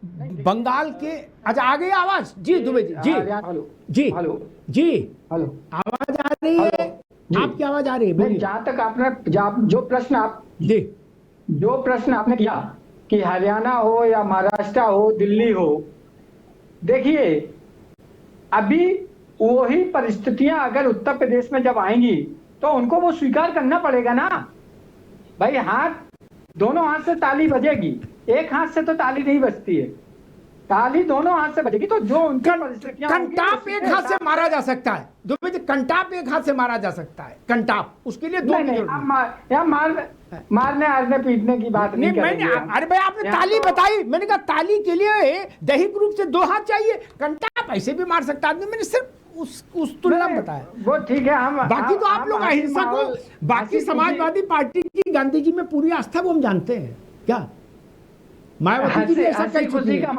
बंगाल के, अच्छा आ गई आवाज जी दुबे जी? जी हेलो जी हेलो जी, हेलो, आवाज आ रही है? आपकी आवाज आ रही है? बोलिए। जहां तक आपने जो प्रश्न आपने किया कि हरियाणा हो या महाराष्ट्र हो, दिल्ली हो, देखिए अभी वही परिस्थितियां अगर उत्तर प्रदेश में जब आएंगी तो उनको वो स्वीकार करना पड़ेगा ना भाई। दोनों हाथ से ताली बजेगी, एक हाथ से तो ताली नहीं बजती है, ताली दोनों हाथ से बजेगी। तो जो उनका कंटाप एक हाथ से मारा जा सकता है दुबे जी, कंटाप एक हाथ से मारा जा सकता है, कंटाप, उसके लिए मारने हारने पीटने की बात नहीं करेंगे। अरे भाई आपने ताली बताई, मैंने कहा ताली के लिए दैहिक रूप से 2 हाथ चाहिए, कंटाप ऐसे भी मार सकता आदमी, मैंने सिर्फ उस तुलना में बताया। वो ठीक है, हम बाकी तो आप लोग अहिंसा को, बाकी समाजवादी पार्टी की गांधी जी में पूरी आस्था वो हम जानते हैं क्या? मायावती जी भी ऐसा कह चुकी है,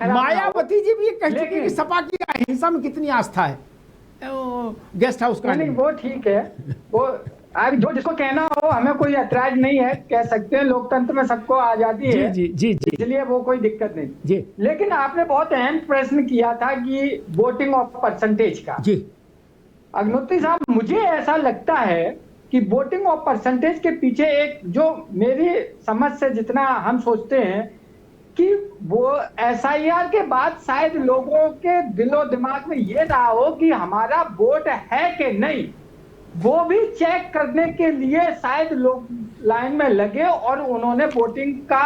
मायावती जी भी ये कह चुकी है कि सपा की अहिंसा में कितनी आस्था है। गेस्ट हाउस का नहीं वो ठीक है, वो आप जो जिसको कहना हो, हमें कोई ऐतराज नहीं है, कह सकते हैं, लोकतंत्र में सबको आजादी है, जी जी जी इसलिए वो कोई दिक्कत नहीं जी। लेकिन आपने बहुत अहम प्रश्न किया था कि वोटिंग ऑफ परसेंटेज का। जी अग्निहोत्री साहब, मुझे ऐसा लगता है कि वोटिंग ऑफ परसेंटेज के पीछे एक, जो मेरी समझ से जितना हम सोचते हैं कि वो SIR के बाद शायद लोगों के दिलो दिमाग में ये रहा हो कि हमारा वोट है कि नहीं, वो भी चेक करने के लिए शायद लोग लाइन में लगे और उन्होंने वोटिंग का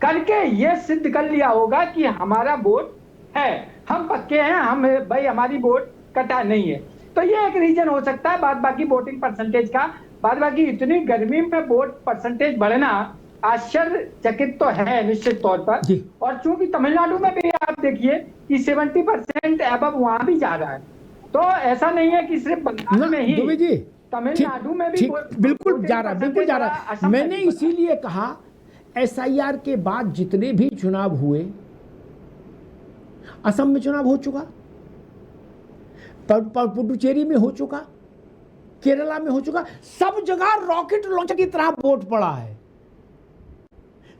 करके ये सिद्ध कर लिया होगा कि हमारा वोट है, हम पक्के हैं, हम भाई हमारी वोट कटा नहीं है। तो ये एक रीजन हो सकता है। बाद बाकी वोटिंग परसेंटेज का, बाद बाकी इतनी गर्मी में वोट परसेंटेज बढ़ना आश्चर्यचकित तो है निश्चित तौर पर। और चूंकि तमिलनाडु में भी आप देखिए कि 70% अबव वहां भी जा रहा है, तो ऐसा नहीं है कि सिर्फ बंगाल में ही, तमिलनाडु में भी बिल्कुल जा रहा है, बिल्कुल जा रहा है। मैंने इसीलिए कहा SIR के बाद जितने भी चुनाव हुए, असम में चुनाव हो चुका, पुडुचेरी में हो चुका, केरला में हो चुका, सब जगह रॉकेट लॉन्चर की तरह वोट पड़ा है।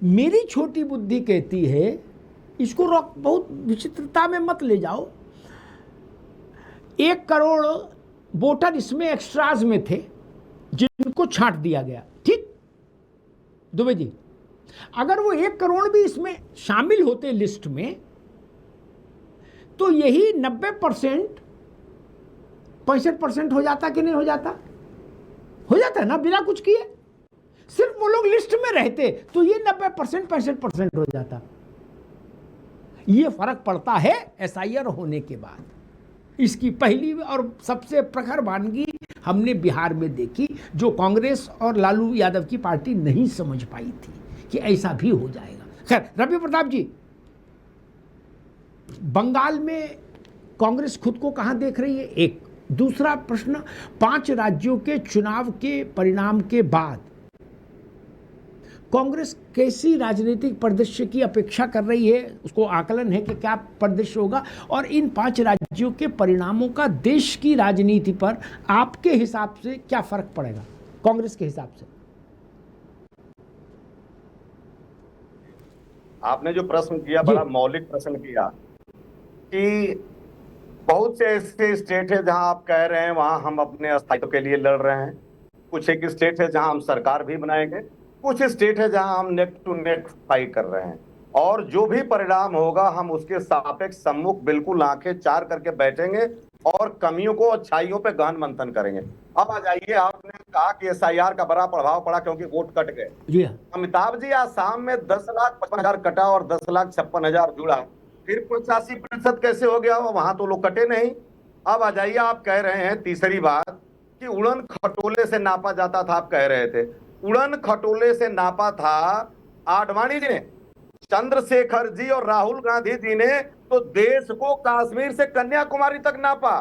मेरी छोटी बुद्धि कहती है इसको बहुत विचित्रता में मत ले जाओ। 1 करोड़ वोटर इसमें एक्स्ट्राज में थे जिनको छांट दिया गया, ठीक दुबे जी, अगर वो 1 करोड़ भी इसमें शामिल होते लिस्ट में, तो यही 90% 65% हो जाता कि नहीं हो जाता? हो जाता है ना, बिना कुछ किए। सिर्फ वो लोग लिस्ट में रहते तो ये 90% 65% हो जाता। ये फर्क पड़ता है SIR होने के बाद। इसकी पहली और सबसे प्रखर वानगी हमने बिहार में देखी, जो कांग्रेस और लालू यादव की पार्टी नहीं समझ पाई थी कि ऐसा भी हो जाएगा। खैर, रवि प्रताप जी, बंगाल में कांग्रेस खुद को कहां देख रही है? एक दूसरा प्रश्न, 5 राज्यों के चुनाव के परिणाम के बाद कांग्रेस कैसी राजनीतिक परिदृश्य की अपेक्षा कर रही है? उसको आकलन है कि क्या परिदृश्य होगा, और इन 5 राज्यों के परिणामों का देश की राजनीति पर आपके हिसाब से क्या फर्क पड़ेगा, कांग्रेस के हिसाब से? आपने जो प्रश्न किया, बड़ा मौलिक प्रश्न किया कि बहुत से ऐसे स्टेट है जहां आप कह रहे हैं वहां हम अपने अस्तित्व के लिए लड़ रहे हैं, कुछ एक स्टेट है जहां हम सरकार भी बनाएंगे, कुछ स्टेट है जहां हम नेक टू नेक फाइट कर रहे हैं, और जो भी परिणाम होगा हम उसके सापेक्ष सम्मुख बिल्कुल आंखें चार करके बैठेंगे और कमियों को अच्छाइयों पे गहन मंथन करेंगे। अब आ जाइए, आपने कहा कि SIR का बड़ा प्रभाव पड़ा क्योंकि वोट कट गए। अमिताभ जी, आसाम में 10,55,000 कटा और 10,56,000 जुड़ा, फिर 85% कैसे हो गया? वहां तो लोग कटे नहीं। अब आ जाइए, आप कह रहे हैं तीसरी बात कि उड़न खटोले से नापा जाता था, आप कह रहे थे उड़न खटोले से नापा था आडवाणी जी ने, चंद्रशेखर जी और राहुल गांधी जी ने तो देश को कश्मीर से कन्याकुमारी तक नापा।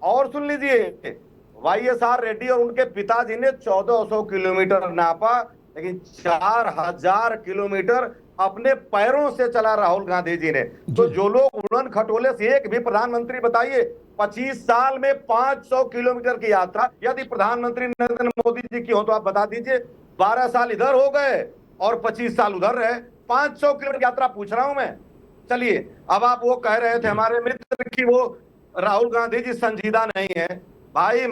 और सुन लीजिए, YSR रेड्डी और उनके पिताजी ने 1400 किलोमीटर नापा, लेकिन 4000 किलोमीटर अपने पैरों से चला राहुल गांधी जी ने। तो जो लोग उड़न खटोले से, एक भी प्रधानमंत्री बताइए 25 साल में 500 किलोमीटर की यात्रा यदि प्रधानमंत्री नरेंद्र मोदी जी की हो तो आप बता दीजिए। 12 साल इधर हो गए और 25 साल उधर रहे, 500 किलोमीटर यात्रा पूछ रहा हूं मैं। चलिए, अब आप वो कह रहे थे हमारे मित्र की वो राहुल गांधी जी संजीदा नहीं है। भाई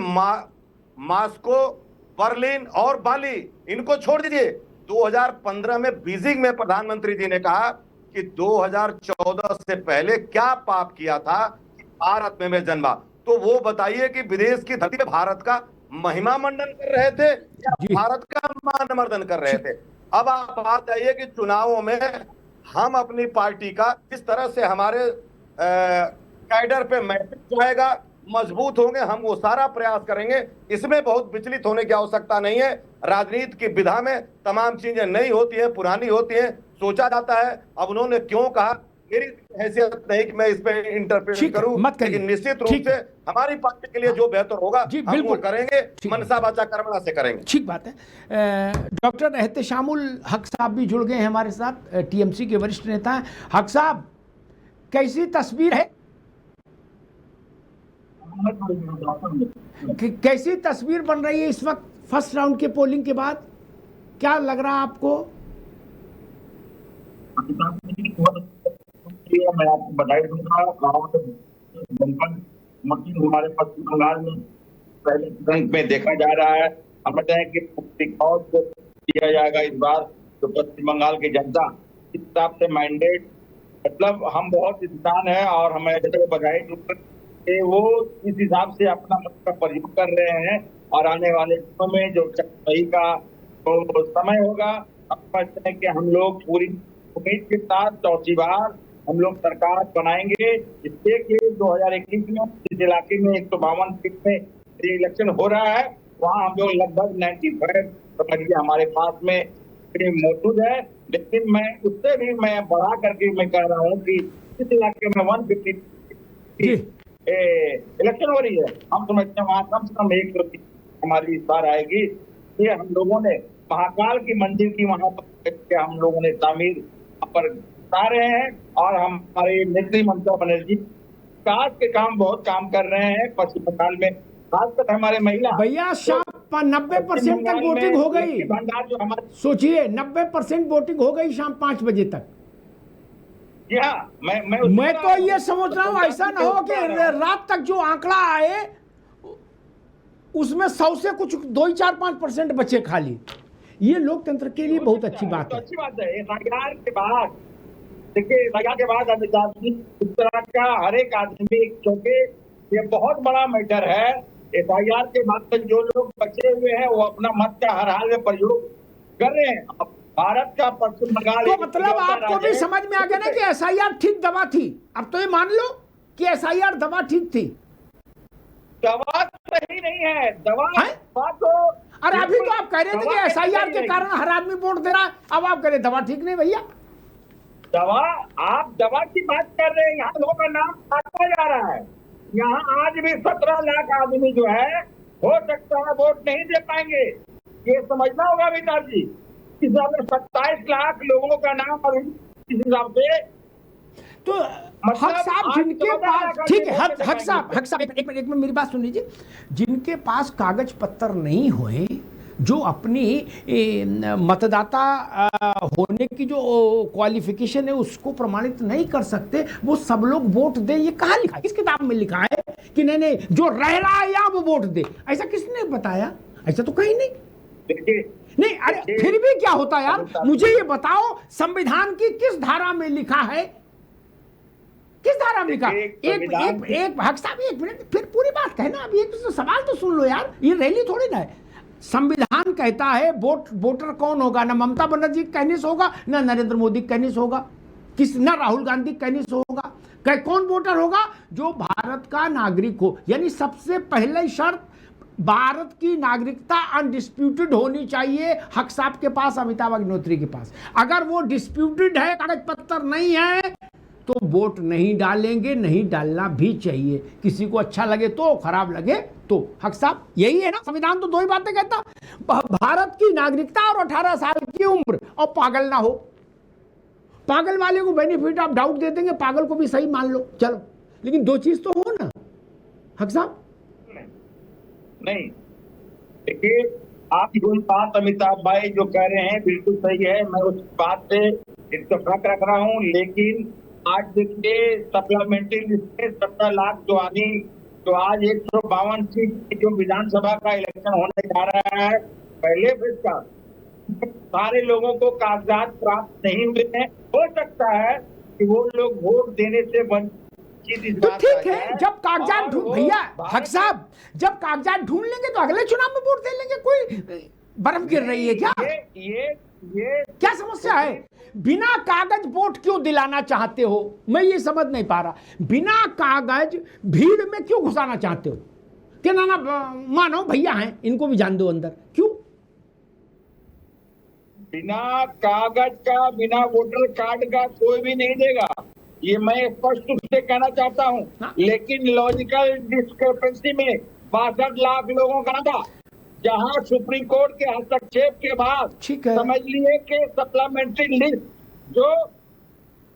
मास्को, बर्लिन और बाली, इनको छोड़ दीजिए। 2015 में बीजिंग में प्रधानमंत्री जी ने कहा कि 2014 से पहले क्या पाप किया था कि भारत में मैं जन्मा। तो वो बताइए कि विदेश की धरती पे भारत का महिमा मंडन कर रहे थे या भारत का मान मर्दन कर रहे थे? अब आप बात आइए कि चुनावों में हम अपनी पार्टी का जिस तरह से हमारे कैडर पे मैसेज जाएगा, मजबूत होंगे, हम वो सारा प्रयास करेंगे। इसमें बहुत विचलित होने की आवश्यकता नहीं है। राजनीति की विधा में तमाम चीजें नई होती हैं, पुरानी होती हैं, सोचा जाता है। अब उन्होंने क्यों कहा, मेरी हैसियत नहीं कि मैं इस पे इंटरप्रेट करूं, लेकिन निश्चित रूप से हमारी पार्टी के लिए जो बेहतर होगा हम वो करेंगे, मनसा वाचा कर्मणा से करेंगे। ठीक बात है। डॉक्टर एहतेशामुल हक साहब भी जुड़ गए हैं हमारे साथ, TMC के वरिष्ठ नेता हैं। हक साहब, कैसी तस्वीर है? कैसी तस्वीर बन रही है इस वक्त फर्स्ट राउंड के पोलिंग के बाद? क्या लग रहा है आपको? मैं आपको बधाई दूंगा। हमारे पश्चिम बंगाल में पहले रंग में देखा जा रहा है। हम बताएं कि रिकॉर्ड किया जाएगा इस बार, तो पश्चिम बंगाल की जनता इस हिसाब से माइंडेड, मतलब हम बहुत इंसान है और हमें बधाई दूंगा कि वो इस हिसाब से अपना मत का प्रयोग कर रहे हैं। और आने वाले दिनों में जो सही का तो समय होगा, अब समझते हैं कि हम लोग पूरी उम्मीद के साथ चौथी बार हम लोग सरकार बनाएंगे। इससे कि 2021 में इस इलाके में 152 सीट में इलेक्शन हो रहा है, वहाँ हम लोग लगभग 95 समझिए हमारे पास में मौजूद है। लेकिन मैं उससे भी मैं बढ़ा करके मैं कह रहा हूँ कि इस इलाके में 150 इलेक्शन हो रही है। हम समझते हैं वहाँ कम से कम 1 हमारी इस बार आएगी। ये हम लोगों ने महाकाल की मंदिर की वहाँ पर हम लोगों ने तामीर पर बता रहे हैं और हमारे नेत्री ममता बनर्जी विकास के काम बहुत काम कर रहे हैं पश्चिम बंगाल में, खासकर हमारे महिला। भैया शाम 90% तक वोटिंग हो गई। भंडार जो हमारे, सोचिए 90% वोटिंग हो गई शाम 5 बजे तक। जी हाँ, मैं तो ये समझ रहा हूँ ऐसा ना हो कि रात तक जो आंकड़ा आए उसमें 100 से कुछ 2-4-5% बचे खाली। ये लोकतंत्र के लिए बहुत अच्छी बात है। अच्छी बात है। एफआईआर के बाद देखिए, एफआईआर के बाद अमिताभ जी इस तरह का हर एक आदमी, क्योंकि ये बहुत बड़ा मैटर है। एफआईआर के बाद तक जो लोग बचे हुए हैं वो अपना मत का हर हाल में प्रयोग कर रहे हैं। अब भारत का पश्चिम बंगाल, तो मतलब आपको भी समझ में आ गया ना कि एसआईआर ठीक दवा थी। अब तो ये मान लो कि एसआईआर दवा ठीक थी। दवा सही नहीं है, दवा तो अरे अभी तो आप कह रहे थे कि एसआईआर के कारण हर आदमी वोट दे रहा है, अब आप कह रहे दवा ठीक नहीं। भैया दवा, आप दवा की बात कर रहे हैं, यहाँ लोगों का नाम काटा जा रहा है। यहाँ आज भी 17 लाख आदमी जो है हो सकता है वोट नहीं दे पाएंगे। ये समझना होगा अमिताभ जी, इस हिसाब से 27 लाख लोगों का नाम और इस हिसाब से तो हक साहब जिनके पास, ठीक है हक साहब एक मिनट मेरी बात सुन लीजिए। जिनके पास कागज पत्तर नहीं हुए, जो अपनी मतदाता होने की जो क्वालिफिकेशन है उसको प्रमाणित नहीं कर सकते, वो सब लोग वोट दें, ये कहाँ लिखा है? किस किताब में लिखा है कि नहीं जो रह रहा है या वो वोट दे? ऐसा किसने बताया? ऐसा तो कहीं नहीं। नहीं, अरे फिर भी क्या होता है यार, मुझे ये बताओ संविधान की किस धारा में लिखा है? किस धारा में लिखा? एक हक साहब एक मिनट, फिर पूरी बात कहना। अभी एक सवाल तो सुन लो यार, ये रैली थोड़ी ना है। संविधान कहता है वोटर कौन होगा, ना ममता बनर्जी कहने से होगा, ना नरेंद्र मोदी कहने से होगा, ना राहुल गांधी कहने से होगा। कौन वोटर होगा? जो भारत का नागरिक हो। यानी सबसे पहले शर्त भारत की नागरिकता अनडिस्प्यूटेड होनी चाहिए हक साहब के पास, अमिताभ अग्निहोत्री के पास। अगर वो डिस्प्यूटेड है, कागज पत्तर नहीं है, तो वोट नहीं डालेंगे। नहीं डालना भी चाहिए, किसी को अच्छा लगे तो, खराब लगे तो। हक साहब यही है ना, संविधान तो 2 ही बातें कहता, भारत की नागरिकता और 18 साल की उम्र, और पागल ना हो। पागल वाले को बेनिफिट ऑफ डाउट दे देंगे, पागल को भी सही मान लो, चलो, लेकिन 2 चीज तो हो ना हक साहब। नहीं, देखिए आप जो बात अमिताभ भाई जो कह रहे हैं बिल्कुल सही है, मैं उस बात से इत्तेफाक रख रहा हूँ। लेकिन आज देखिए सप्लीमेंट्री लिस्ट में 17 लाख जो आदमी, तो आज 152 सीट जो विधानसभा का इलेक्शन होने जा रहा है, पहले फिर का सारे लोगों को कागजात प्राप्त नहीं हुए हैं। हो सकता है कि वो लोग वोट देने से वंचित। तो ठीक है, जब कागजात ढूंढ, भैया हक साहब जब कागजात ढूंढ लेंगे तो अगले चुनाव में वोट दे लेंगे। कोई बर्फ गिर रही है क्या? ये क्या समस्या है? बिना कागज वोट क्यों दिलाना चाहते हो? मैं ये समझ नहीं पा रहा। बिना कागज भीड़ में क्यों घुसाना चाहते हो? कि ना मानो भैया हैं, इनको भी जान दो अंदर, क्यों? बिना कागज का, बिना वोटर कार्ड का कोई भी नहीं देगा, ये मैं स्पष्ट रूप से कहना चाहता हूँ। लेकिन लॉजिकल डिस्क्रिपेंसी में 62 लाख लोगों का था, जहां सुप्रीम कोर्ट के हस्तक्षेप के बाद समझ लिए कि सप्लीमेंट्री लिस्ट जो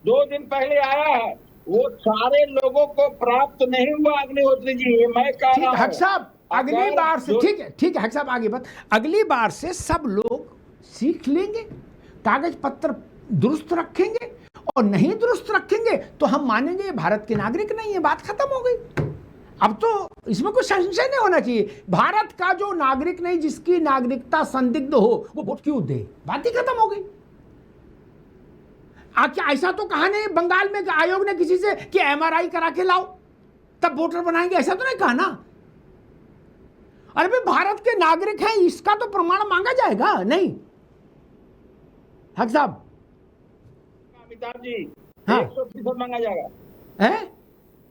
2 दिन पहले आया है वो सारे लोगों को प्राप्त नहीं हुआ अग्निहोत्री जी, ये मैं कह ठीक रहा है हूँ। हक साहब, अगली बार से ठीक है हक साहब, आगे बात, अगली बार से सब लोग सीख लेंगे, कागज पत्र दुरुस्त रखेंगे, और नहीं दुरुस्त रखेंगे तो हम मानेंगे ये भारत के नागरिक नहीं है, बात खत्म हो गई। अब तो इसमें कोई संशय नहीं होना चाहिए, भारत का जो नागरिक नहीं, जिसकी नागरिकता संदिग्ध हो, वो वोट क्यों दे, बात ही खत्म हो गई। क्या ऐसा तो कहा नहीं बंगाल में आयोग ने किसी से कि एमआरआई करा के लाओ तब वोटर बनाएंगे, ऐसा तो नहीं कहा ना। अरे भाई भारत के नागरिक हैं, इसका तो प्रमाण मांगा जाएगा नहीं। हक साहब, अमिताभ जी, हाँ। 100% मांगा जाएगा है,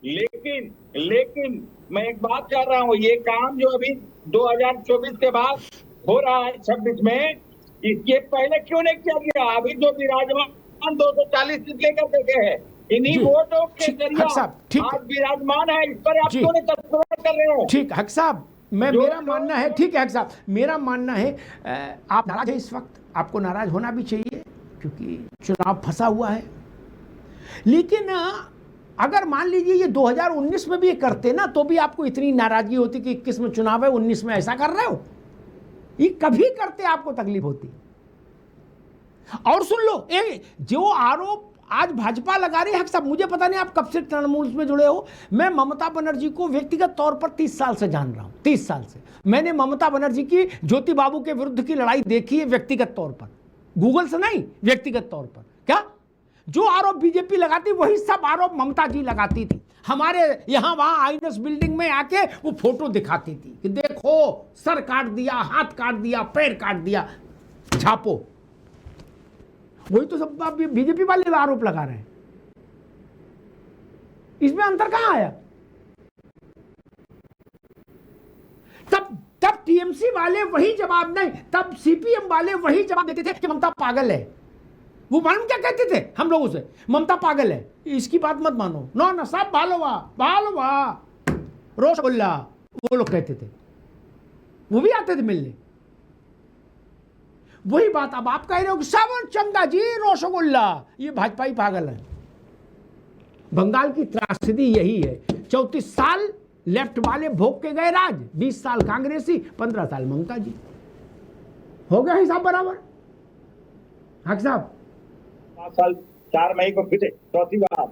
लेकिन मैं एक बात कर रहा हूँ, ये काम जो अभी 2024 के बाद हो रहा है 26 में, इसके पहले क्यों नहीं किया गया? अभी जो विराजमान 240 सीट लेकर के गए हैं, इन्हीं जी। वोटों के ठीक, जरिए हक साहब, ठीक। आज विराजमान है, इस पर आप जी। क्यों नहीं तत्पर कर रहे हो? ठीक हक साहब, मेरा मानना है, ठीक है हक साहब, मेरा मानना है आप नाराज है इस वक्त, आपको नाराज होना भी चाहिए क्योंकि चुनाव फंसा हुआ है। लेकिन अगर मान लीजिए ये 2019 में भी ये करते ना, तो भी आपको इतनी नाराजगी होती कि 21 में चुनाव है, 19 में ऐसा कर रहे हो, ये कभी करते आपको तकलीफ होती। और सुन लो, जो आरोप आज भाजपा लगा रही है, हक साहब मुझे पता नहीं आप कब से तृणमूल में जुड़े हो, मैं ममता बनर्जी को व्यक्तिगत तौर पर 30 साल से जान रहा हूं, 30 साल से मैंने ममता बनर्जी की ज्योति बाबू के विरुद्ध की लड़ाई देखी है, व्यक्तिगत तौर पर, गूगल से नहीं, व्यक्तिगत तौर पर। क्या जो आरोप बीजेपी लगाती वही सब आरोप ममता जी लगाती थी, हमारे यहां वहां आईएनएस बिल्डिंग में आके वो फोटो दिखाती थी कि देखो सर काट दिया, हाथ काट दिया, पैर काट दिया, छापो। वही तो सब बीजेपी वाले आरोप लगा रहे हैं, इसमें अंतर कहां आया? तब टीएमसी वाले वही जवाब नहीं, तब सीपीएम वाले वही जवाब देते थे कि ममता पागल है। वो मालूम क्या कहते थे हम लोगों से? ममता पागल है, इसकी बात मत मानो, नो ना सब भालवा रोशगुल्ला, वो लोग कहते थे, वो भी आते थे मिलने। वही बात अब आप कह रहे हो कि सावन चंदा जी रोशगुल्ला, ये भाजपा ही पागल है। बंगाल की त्रासदी यही है, 34 साल लेफ्ट वाले भोग के गए राज, 20 साल कांग्रेसी, 15 साल ममता जी, हो गया हिसाब बराबर। हक साहब 7 साल 4 मई को फिर चौथी बार।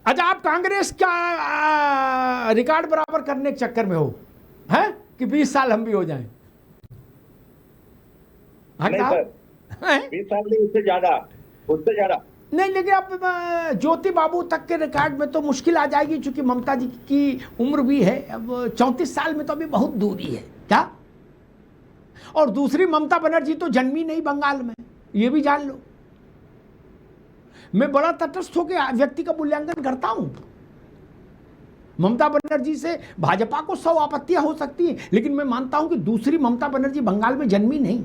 अच्छा, आप कांग्रेस का रिकॉर्ड बराबर करने के चक्कर में हो, हैं कि 20 साल हम भी हो जाएं? नहीं सर, 20 साल नहीं, उससे ज्यादा नहीं, लेकिन अब ज्योति बाबू तक के रिकॉर्ड में तो मुश्किल आ जाएगी, क्योंकि ममता जी की उम्र भी है, अब 34 साल में तो अभी बहुत दूरी है क्या। और दूसरी ममता बनर्जी तो जन्मी नहीं बंगाल में, ये भी जान लो। मैं बड़ा तटस्थ होकर व्यक्ति का मूल्यांकन करता हूं। ममता बनर्जी से भाजपा को 100 आपत्तियां हो सकती हैं, लेकिन मैं मानता हूं कि दूसरी ममता बनर्जी बंगाल में जन्मी नहीं,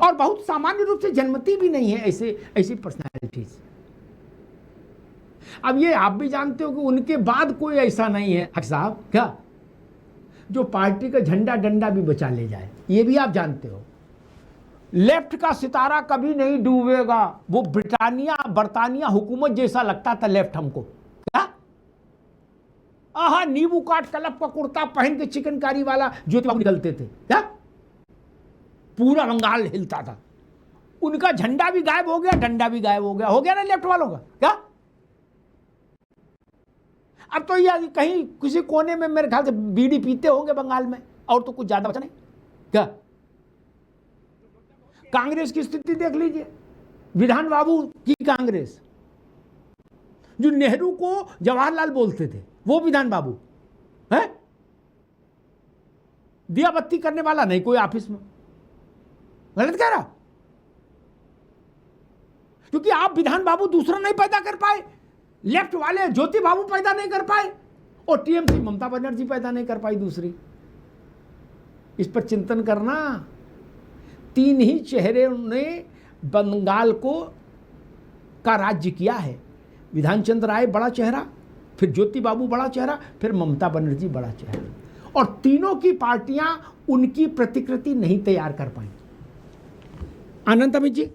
और बहुत सामान्य रूप से जन्मती भी नहीं है ऐसी पर्सनैलिटीज। अब ये आप भी जानते हो कि उनके बाद कोई ऐसा नहीं है हक साहब क्या जो पार्टी का झंडा डंडा भी बचा ले जाए, ये भी आप जानते हो। लेफ्ट का सितारा कभी नहीं डूबेगा, वो बरतानिया हुकूमत जैसा लगता था लेफ्ट हमको, क्या आहा नींबू काट कलप का कुर्ता पहन के चिकनकारी वाला ज्योति बाबू निकलते थे, क्या पूरा बंगाल हिलता था। उनका झंडा भी गायब हो गया, डंडा भी गायब हो गया ना लेफ्ट वालों का, क्या। अब तो ये कहीं किसी कोने में मेरे ख्याल से बीड़ी पीते होंगे बंगाल में, और तो कुछ ज्यादा बचा नहीं, क्या। कांग्रेस की स्थिति देख लीजिए, विधान बाबू की कांग्रेस, जो नेहरू को जवाहरलाल बोलते थे, वो विधान बाबू है, दिया बत्ती करने वाला नहीं कोई ऑफिस में, गलत कह रहा, क्योंकि आप विधान बाबू दूसरा नहीं पैदा कर पाए, लेफ्ट वाले ज्योति बाबू पैदा नहीं कर पाए, और टीएमसी ममता बनर्जी पैदा नहीं कर पाई दूसरी। इस पर चिंतन करना। 3 ही चेहरे ने बंगाल का राज्य किया है, विधान चंद्र राय बड़ा चेहरा, फिर ज्योति बाबू बड़ा चेहरा, फिर ममता बनर्जी बड़ा चेहरा, और तीनों की पार्टियां उनकी प्रतिकृति नहीं तैयार कर पाई। आनंद अमित जी,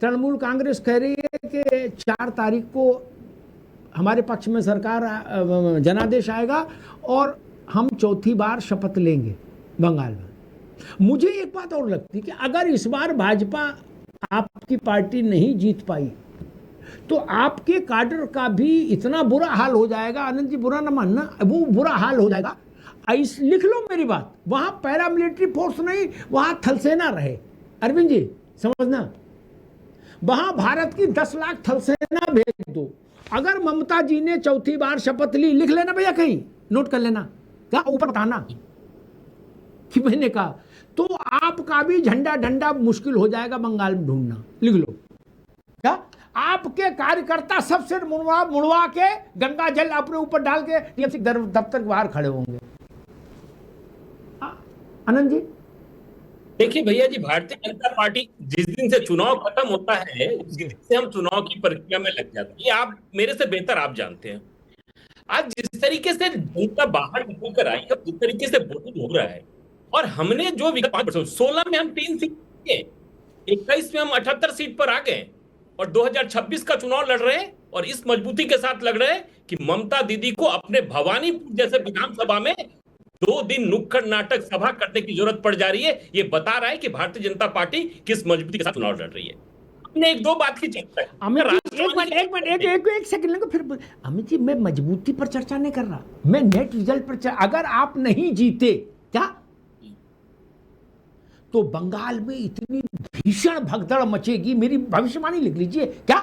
तृणमूल कांग्रेस कह रही है कि 4 तारीख को हमारे पक्ष में सरकार जनादेश आएगा और हम चौथी बार शपथ लेंगे बंगाल में। मुझे एक बात और लगती है कि अगर इस बार भाजपा आपकी पार्टी नहीं जीत पाई तो आपके काडर का भी इतना बुरा हाल हो जाएगा, आनंद जी बुरा ना मानना, वो बुरा हाल हो जाएगा। लिख लो मेरी बात, वहां पैरामिलिट्री फोर्स नहीं, वहां थलसेना रहे। अरविंद जी समझना, वहां भारत की 10 लाख थलसेना भेज दो। अगर ममता जी ने चौथी बार शपथ ली, लिख लेना भैया, कहीं नोट कर लेना, क्या ऊपर बताना कि मैंने कहा, तो आपका भी झंडा डंडा मुश्किल हो जाएगा बंगाल में ढूंढना। लिख लो, क्या आपके कार्यकर्ता सबसे मुड़वा के गंगा जल अपने ऊपर डाल के टीएमसी दफ्तर के बाहर खड़े होंगे। आनंद जी देखिए भैया जी, भारतीय जनता पार्टी जिस दिन से चुनाव खत्म होता है उसी दिन से हम चुनाव की प्रक्रिया में लग जाते हैं। ये आप मेरे से बेहतर आप जानते हैं। आज जिस तरीके से जनता बाहर निकल कर आई है, जिस तरीके से वोटिंग हो रहा है, और हमने जो 16 में हम 3 सीट, 21 में हम 78 सीट पर आ गए और 2026 का चुनाव लड़ रहे हैं और इस मजबूती के साथ लड़ रहे हैं कि ममता दीदी को अपने भवानीपुर जैसे विधानसभा में 2 दिन नुक्कड़ नाटक सभा करने की जरूरत पड़ जा रही है। ये बता रहा है कि भारतीय जनता पार्टी किस मजबूती के साथ चुनाव लड़ रही है। हमने 1-2 बात की चर्चा है। एक सेकंड, फिर अमित जी मैं मजबूती पर चर्चा नहीं कर रहा, मैं नेट रिजल्ट पर अगर आप नहीं जीते क्या तो बंगाल में इतनी भीषण भगदड़ मचेगी, मेरी भविष्यवाणी लिख लीजिए, क्या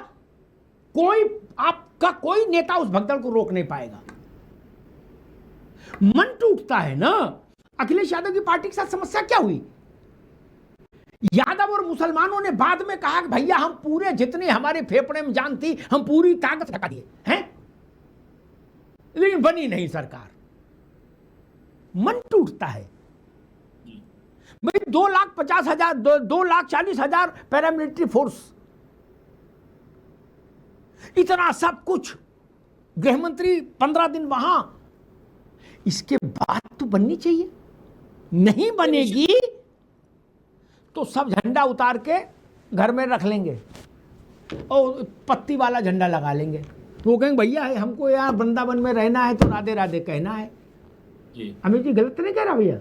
कोई आपका कोई नेता उस भगदड़ को रोक नहीं पाएगा। मन टूटता है ना। अखिलेश यादव की पार्टी के साथ समस्या क्या हुई? यादव और मुसलमानों ने बाद में कहा कि भैया हम पूरे जितने हमारे फेफड़े में जान थी हम पूरी ताकत लगा दिए हैं, लेकिन बनी नहीं सरकार। मन टूटता है भाई। 2,50,000 2,40,000 पैरामिलिट्री फोर्स, इतना सब कुछ, गृहमंत्री 15 दिन वहां, इसके बाद तो बननी चाहिए। नहीं बनेगी तो सब झंडा उतार के घर में रख लेंगे और पत्ती वाला झंडा लगा लेंगे। वो कहेंगे भैया है हमको यार वृंदावन में रहना है तो राधे राधे कहना है। अमित जी गलत नहीं कह रहा भैया?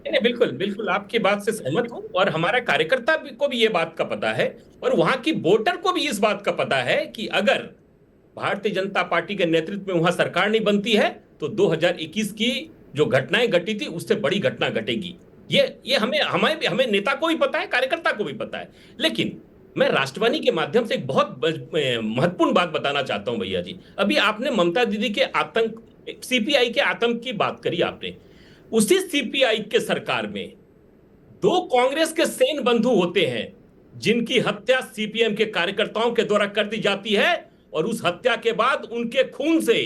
नहीं, बिल्कुल बिल्कुल आपकी बात से सहमत हूं। और हमारा कार्यकर्ता को भी ये बात का पता है और वहां की वोटर को भी इस बात का पता है कि अगर भारतीय जनता पार्टी के नेतृत्व में वहां सरकार नहीं बनती है तो 2021 की जो घटनाएं घटी थी उससे बड़ी घटना घटेगी। ये हमें नेता को भी पता है, कार्यकर्ता को भी पता है। लेकिन मैं राष्ट्रवाणी के माध्यम से एक बहुत महत्वपूर्ण बात बताना चाहता हूं भैया जी। अभी आपने ममता दीदी के आतंक, सीपीआई के आतंक की बात करी आपने। उसी सीपीआई के सरकार में 2 कांग्रेस के सेन बंधु होते हैं जिनकी हत्या सीपीएम के कार्यकर्ताओं के द्वारा कर दी जाती है और उस हत्या के बाद उनके खून से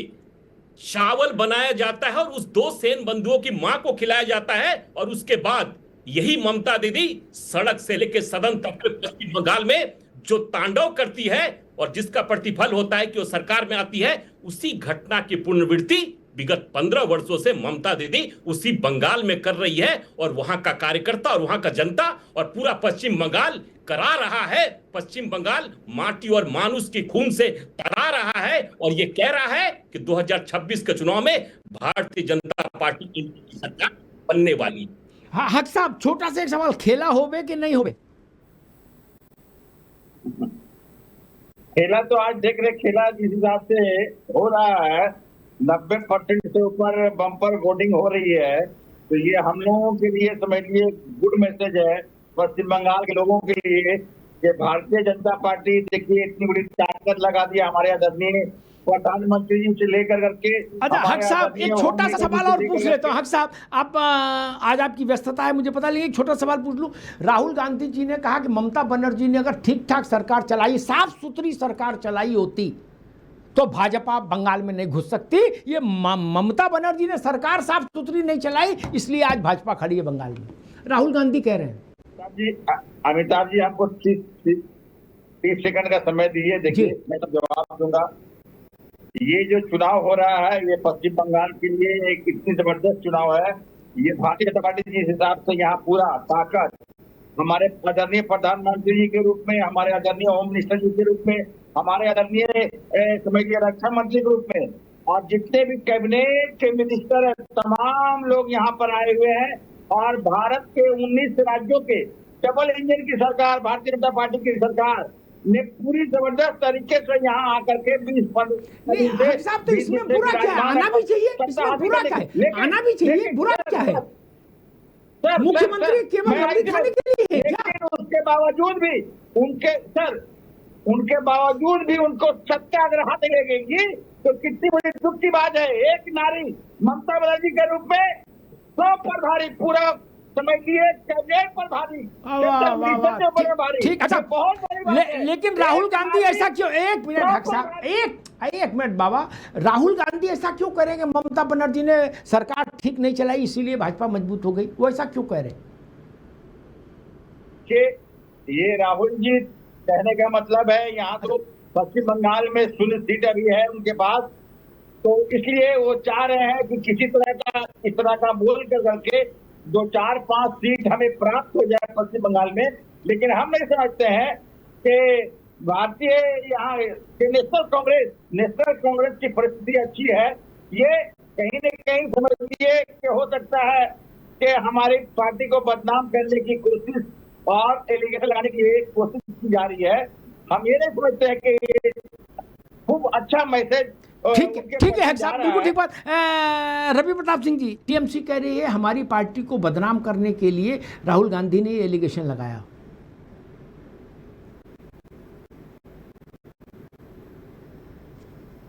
चावल बनाया जाता है और उस 2 सेन बंधुओं की मां को खिलाया जाता है। और उसके बाद यही ममता दीदी सड़क से लेकर सदन तक पश्चिम बंगाल में जो तांडव करती है और जिसका प्रतिफल होता है कि वो सरकार में आती है, उसी घटना की पुनरावृत्ति विगत 15 वर्षों से ममता दीदी उसी बंगाल में कर रही है। और वहां का कार्यकर्ता और वहां का जनता और पूरा पश्चिम बंगाल करा रहा है। पश्चिम बंगाल माटी और मानुष की खून से तरा रहा है और ये कह रहा है कि 2026 के चुनाव में भारतीय जनता पार्टी की सरकार बनने वाली। हाँ हक साहब, छोटा सा एक सवाल, खेला होवे कि नहीं होवे? खेला तो आज देख रहे, खेला जिस हिसाब से हो रहा है 90% से ऊपर बम्पर वोटिंग हो रही है, तो ये हम लोगों के लिए समझिए गुड मैसेज है पश्चिम बंगाल के लोगों के लिए कि भारतीय जनता पार्टी देखिए इतनी बड़ी ताकत लगा दी हमारे आदरणीय प्रधानमंत्री जी से लेकर करके। अच्छा हक साहब, एक छोटा सा सवाल और पूछ लेता हूँ। हक साहब, आप आज आपकी व्यस्तता है मुझे पता, लेकिन एक छोटा सवाल पूछ लूं। राहुल गांधी जी ने कहा कि ममता बनर्जी ने अगर ठीक ठाक सरकार चलाई, साफ सुथरी सरकार चलाई होती तो भाजपा बंगाल में नहीं घुस सकती। ये ममता बनर्जी ने सरकार साफ सुथरी नहीं चलाई, इसलिए आज भाजपा खड़ी है बंगाल में, राहुल गांधी कह रहे हैं। अमिताभ जी हमको 30 सेकंड का समय दीजिए, देखिए मैं तो जवाब दूंगा। ये जो चुनाव हो रहा है ये पश्चिम बंगाल के लिए एक इतनी जबरदस्त चुनाव है। ये भारतीय जनता पार्टी जिस हिसाब से यहाँ पूरा ताकत हमारे आदरणीय प्रधानमंत्री जी के रूप में, हमारे आदरणीय होम मिनिस्टर जी के रूप में, हमारे आदरणीय समझिए रक्षा मंत्री के रूप में, और जितने भी कैबिनेट के मिनिस्टर है, तमाम लोग यहाँ पर आए हुए हैं। और भारत के 19 राज्यों के डबल इंजन की सरकार, भारतीय जनता पार्टी की सरकार ने पूरी जबरदस्त तरीके से यहाँ आकर के 20 साहब, तो इसमें बुरा क्या है? आना भी चाहिए, इसमें बुरा क्या है? आना भी चाहिए, बुरा क्या है? मुख्यमंत्री केवल रबड़ी खाने के लिए है क्या? लेकिन उसके बावजूद भी उनके बावजूद भी उनको सत्याग्रह लगेगी, तो कितनी बड़ी दुख की बात है। एक नारी ममता बनर्जी के रूप में 100 पर भारी, पूरा समझिए कैबिनेट पर भारी, ठीक। अच्छा, बहुत बड़ी बात है। लेकिन राहुल गांधी ऐसा क्यों, एक मिनट हक साहब, एक मिनट बाबा, राहुल गांधी ऐसा क्यों करेंगे? ममता बनर्जी ने सरकार ठीक नहीं चलाई इसीलिए भाजपा मजबूत हो गई, वो ऐसा क्यों कह रहे? कि ये राहुल जी कहने का मतलब है, यहाँ तो पश्चिम बंगाल में 16 सीट अभी है उनके पास, तो इसलिए वो चाह रहे हैं कि किसी तरह का इस तरह का बोल कर करके 2-4-5 सीट हमें प्राप्त हो जाए पश्चिम बंगाल में। लेकिन हम नहीं समझते हैं कि भारतीय यहाँ नेशनल कांग्रेस की परिस्थिति अच्छी है। ये कहीं न कहीं समझिए कि हो सकता है कि हमारी पार्टी को बदनाम करने की कोशिश और एलिगेशन लगाने की कोशिश की जा रही है। हम ये नहीं समझते हैं कि ये खूब अच्छा मैसेज। ठीक है साहब, बिल्कुल ठीक बात। रवि प्रताप सिंह जी, टीएमसी कह रही है हमारी पार्टी को बदनाम करने के लिए राहुल गांधी ने ये एलिगेशन लगाया।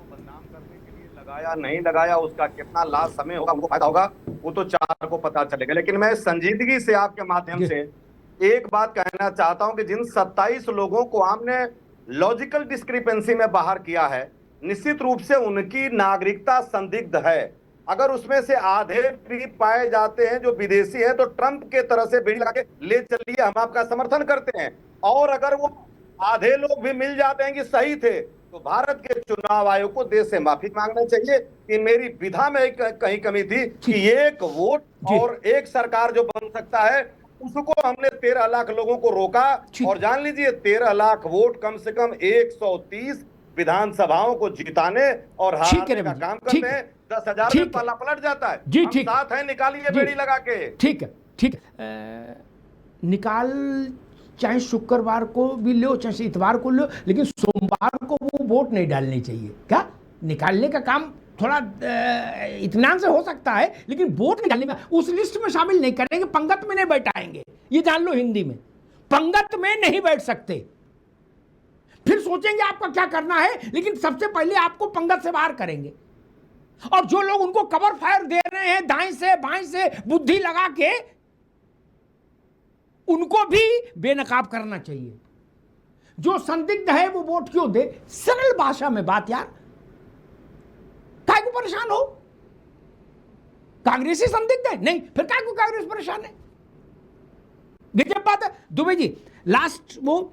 बदनाम करने के लिए लगाया नहीं लगाया, उसका कितना लाभ समय होगा, उनको फायदा होगा, वो तो 4 को पता चलेगा। लेकिन मैं संजीदगी से आपके माध्यम से एक बात कहना चाहता हूं कि जिन 27 लोगों को हमने लॉजिकल डिस्क्रिपेंसी में बाहर किया है, निश्चित रूप से उनकी नागरिकता संदिग्ध है। अगर उसमें से आधे भी पाए जाते हैं जो विदेशी हैं, तो ट्रंप के तरह से बेड़ी लगा के ले चलिए, हम आपका समर्थन करते हैं। और अगर वो आधे लोग भी मिल जाते हैं कि सही थे, तो भारत के चुनाव आयोग को देश से माफी मांगना चाहिए कि मेरी विधा में कहीं कमी थी कि एक वोट और एक सरकार जो बन सकता है, उसको हमने 13 लाख लोगों को रोका। और जान लीजिए 13 लाख वोट कम से कम 130 विधानसभाओं को जिताने और हारने का काम करते हैं। 10,000 में पल्ला पलट जाता है। जी ठीक, साथ है, निकालिए बेड़ी लगा के। ठीक है, निकाल, चाहे शुक्रवार को भी लो, चाहे इतवार को लो, लेकिन सोमवार को वो वोट नहीं डालनी चाहिए। क्या निकालने का काम थोड़ा इत्मीनान से हो सकता है, लेकिन वोट नहीं डालने का, उस लिस्ट में शामिल नहीं करेंगे, पंगत में नहीं बैठाएंगे। ये जान लो, हिंदी में पंगत में नहीं बैठ सकते। फिर सोचेंगे आपका क्या करना है, लेकिन सबसे पहले आपको पंगत से बाहर करेंगे। और जो लोग उनको कवर फायर दे रहे हैं दाएं से बाएं से बुद्धि लगा के, उनको भी बेनकाब करना चाहिए। जो संदिग्ध है वो वोट क्यों दे? सरल भाषा में बात यार, काय को परेशान हो? कांग्रेसी संदिग्ध है? नहीं, फिर काय को कांग्रेस परेशान है? गजब बात है। दुबे जी, लास्ट वो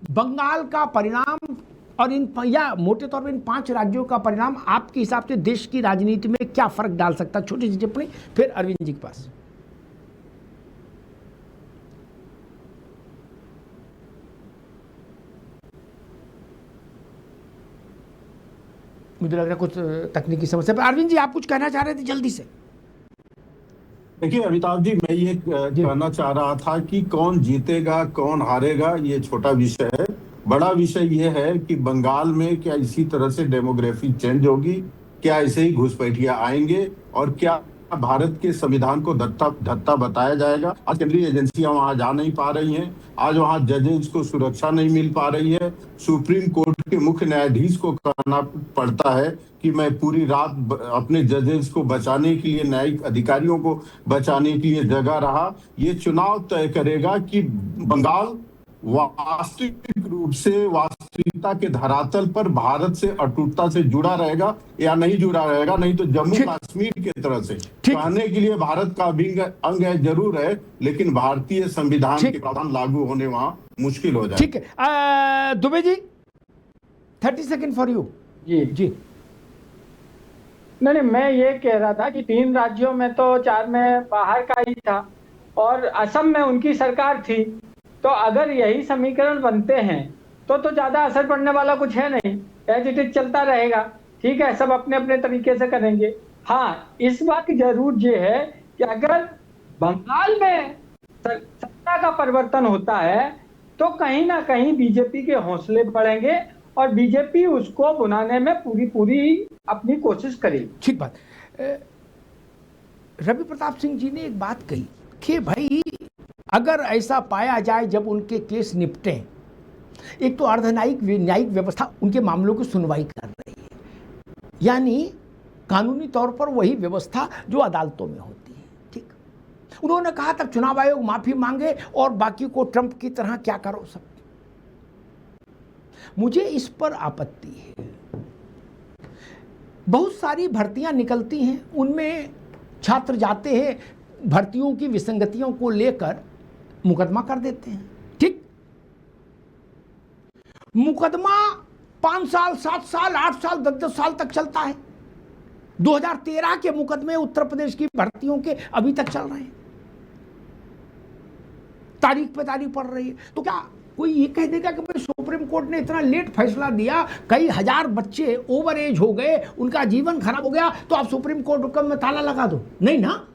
बंगाल का परिणाम और या मोटे तौर पर इन 5 राज्यों का परिणाम आपके हिसाब से देश की राजनीति में क्या फर्क डाल सकता है? छोटी सी टिप्पणी, फिर अरविंद जी के पास। मुझे लग रहा है कुछ तकनीकी समस्या पर। अरविंद जी, आप कुछ कहना चाह रहे थे जल्दी से। देखिए अमिताभ जी, मैं ये कहना चाह रहा था कि कौन जीतेगा कौन हारेगा ये छोटा विषय है। बड़ा विषय ये है कि बंगाल में क्या इसी तरह से डेमोग्राफी चेंज होगी, क्या ऐसे ही घुसपैठिया आएंगे, और क्या भारत के संविधान को धत्ता बताया जाएगा। आज केंद्रीय एजेंसियां वहां जा नहीं पा रही हैं, आज वहां जजेस को सुरक्षा नहीं मिल पा रही है। सुप्रीम कोर्ट के मुख्य न्यायाधीश को कहना पड़ता है कि मैं पूरी रात अपने जजेस को बचाने के लिए, न्यायिक अधिकारियों को बचाने के लिए जगा रहा। ये चुनाव तय करेगा कि बंगाल वास्तविक रूप से वास्तविकता के धरातल पर भारत से अटूटता से जुड़ा रहेगा या नहीं जुड़ा रहेगा। नहीं तो जम्मू कश्मीर की तरह से कहने के लिए भारत का अंग है, जरूर है, लेकिन भारतीय संविधान के प्रावधान लागू होने वहां मुश्किल हो जाए। ठीक है, Dubey ji 30 second for you. जी नहीं, मैं ये कह रहा था कि 3 राज्यों में तो 4 में बाहर का ही था, और असम में उनकी सरकार थी, तो अगर यही समीकरण बनते हैं तो ज्यादा असर पड़ने वाला कुछ है नहीं, एज इट इज चलता रहेगा। ठीक है, सब अपने अपने तरीके से करेंगे। हाँ, इस बात की जरूर ये है कि अगर बंगाल में सत्ता का परिवर्तन होता है तो कहीं ना कहीं बीजेपी के हौसले बढ़ेंगे और बीजेपी उसको बुनाने में पूरी अपनी कोशिश करेगी। ठीक बात। रवि प्रताप सिंह जी ने एक बात कही कि भाई अगर ऐसा पाया जाए जब उनके केस निपटे, एक तो अर्धन्यायिक न्यायिक व्यवस्था उनके मामलों की सुनवाई कर रही है, यानी कानूनी तौर पर वही व्यवस्था जो अदालतों में होती है। ठीक, उन्होंने कहा तब चुनाव आयोग माफी मांगे और बाकी को ट्रंप की तरह क्या करो सब। मुझे इस पर आपत्ति है। बहुत सारी भर्तियां निकलती हैं, उनमें छात्र जाते हैं, भर्तियों की विसंगतियों को लेकर मुकदमा कर देते हैं। ठीक, मुकदमा 5 साल 7 साल 8 साल 10 साल तक चलता है। 2013 के मुकदमे उत्तर प्रदेश की भर्तियों के अभी तक चल रहे हैं, तारीख पे तारीख पड़ रही है। तो क्या कोई ये कह देगा कि भाई सुप्रीम कोर्ट ने इतना लेट फैसला दिया, कई हजार बच्चे ओवर एज हो गए, उनका जीवन खराब हो गया, तो आप सुप्रीम कोर्ट हुक्म में ताला लगा दो? नहीं ना।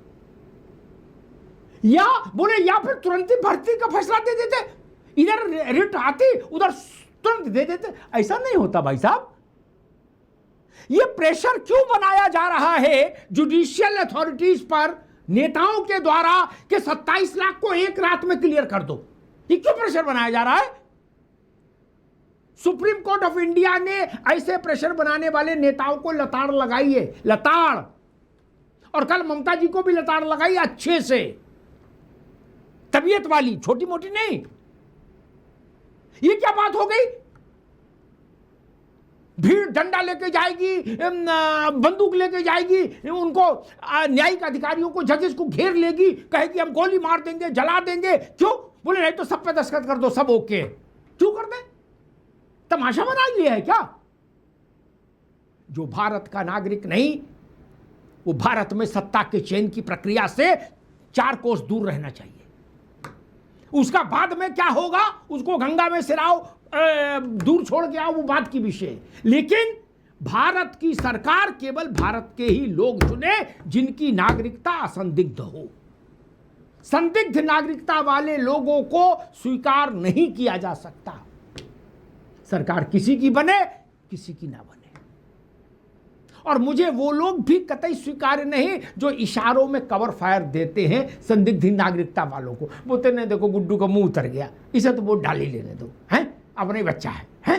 या बोले या फिर तुरंत ही भर्ती का फैसला दे देते, इधर रिट आती उधर तुरंत दे देते। ऐसा नहीं होता भाई साहब। ये प्रेशर क्यों बनाया जा रहा है जुडिशियल अथॉरिटीज पर नेताओं के द्वारा कि 27 लाख को एक रात में क्लियर कर दो? ये क्यों प्रेशर बनाया जा रहा है? सुप्रीम कोर्ट ऑफ इंडिया ने ऐसे प्रेशर बनाने वाले नेताओं को लताड़ लगाई है, लताड़। और कल ममता जी को भी लताड़ लगाई अच्छे से, तबीयत वाली, छोटी मोटी नहीं। ये क्या बात हो गई? भीड़ डंडा लेके जाएगी, बंदूक लेके जाएगी, उनको न्यायिक अधिकारियों को, जजेस को घेर लेगी, कहेगी हम गोली मार देंगे, जला देंगे। क्यों? बोले नहीं तो सब पे दस्तखत कर दो, सब ओके। क्यों कर दे? तमाशा बना लिया है क्या? जो भारत का नागरिक नहीं, वो भारत में सत्ता के चयन की प्रक्रिया से 4 कोस दूर रहना चाहिए। उसका बाद में क्या होगा, उसको गंगा में सिराओ, दूर छोड़ के आओ, वो बात की विषय है। लेकिन भारत की सरकार केवल भारत के ही लोग चुने जिनकी नागरिकता असंदिग्ध हो। संदिग्ध नागरिकता वाले लोगों को स्वीकार नहीं किया जा सकता। सरकार किसी की बने, किसी की ना बने। और मुझे वो लोग भी कतई स्वीकार्य नहीं जो इशारों में कवर फायर देते हैं संदिग्ध नागरिकता वालों को। बोलते नहीं देखो गुड्डू का मुंह उतर गया, इसे तो वोट डाल ही लेने दो, हैं अपना ही बच्चा है,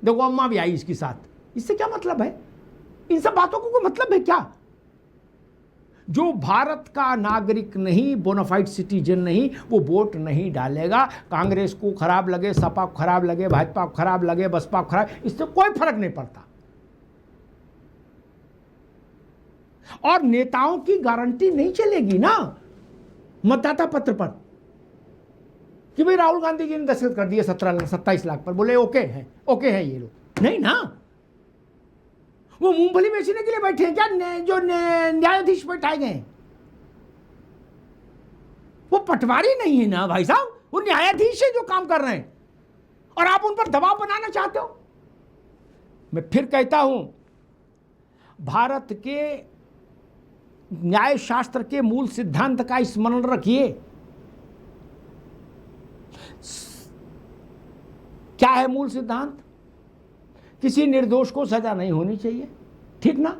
देखो अम्मा भी आई इसके साथ। इससे क्या मतलब है? इन सब बातों को कोई मतलब है क्या? जो भारत का नागरिक नहीं, बोनाफाइड सिटीजन नहीं, वो वोट नहीं डालेगा। कांग्रेस को खराब लगे, सपा को खराब लगे, भाजपा को खराब लगे, बसपा को खराब, इससे कोई फर्क नहीं पड़ता। और नेताओं की गारंटी नहीं चलेगी ना मतदाता पत्र पर कि भाई राहुल गांधी जी ने दस्तखत कर दिए 27 लाख पर, बोले ओके है ये लोग। नहीं ना, वो मूंगफली बेचने के लिए बैठे हैं क्या? जो न्यायाधीश बैठाए गए वो पटवारी नहीं है ना भाई साहब, वो न्यायाधीश है जो काम कर रहे हैं, और आप उन पर दबाव बनाना चाहते हो। मैं फिर कहता हूं, भारत के न्याय शास्त्र के मूल सिद्धांत का स्मरण रखिए। क्या है मूल सिद्धांत? किसी निर्दोष को सजा नहीं होनी चाहिए, ठीक ना?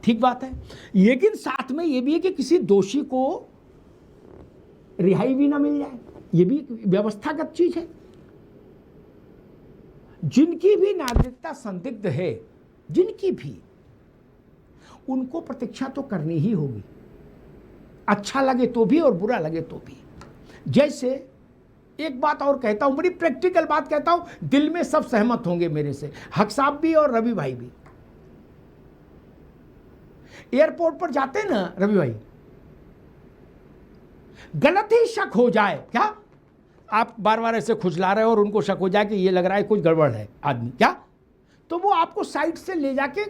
ठीक बात है। लेकिन साथ में यह भी है कि किसी दोषी को रिहाई भी ना मिल जाए, यह भी व्यवस्थागत चीज है। जिनकी भी नागरिकता संदिग्ध है, जिनकी भी, उनको प्रतीक्षा तो करनी ही होगी, अच्छा लगे तो भी और बुरा लगे तो भी। जैसे एक बात और कहता हूं, बड़ी प्रैक्टिकल बात कहता हूं, दिल में सब सहमत होंगे मेरे से, हक साहब भी और रवि भाई भी। एयरपोर्ट पर जाते ना रवि भाई, गलत ही शक हो जाए, क्या आप बार बार ऐसे खुजला रहे हो और उनको शक हो जाए कि ये लग रहा है कुछ गड़बड़ है आदमी, क्या, तो वो आपको साइड से ले जाके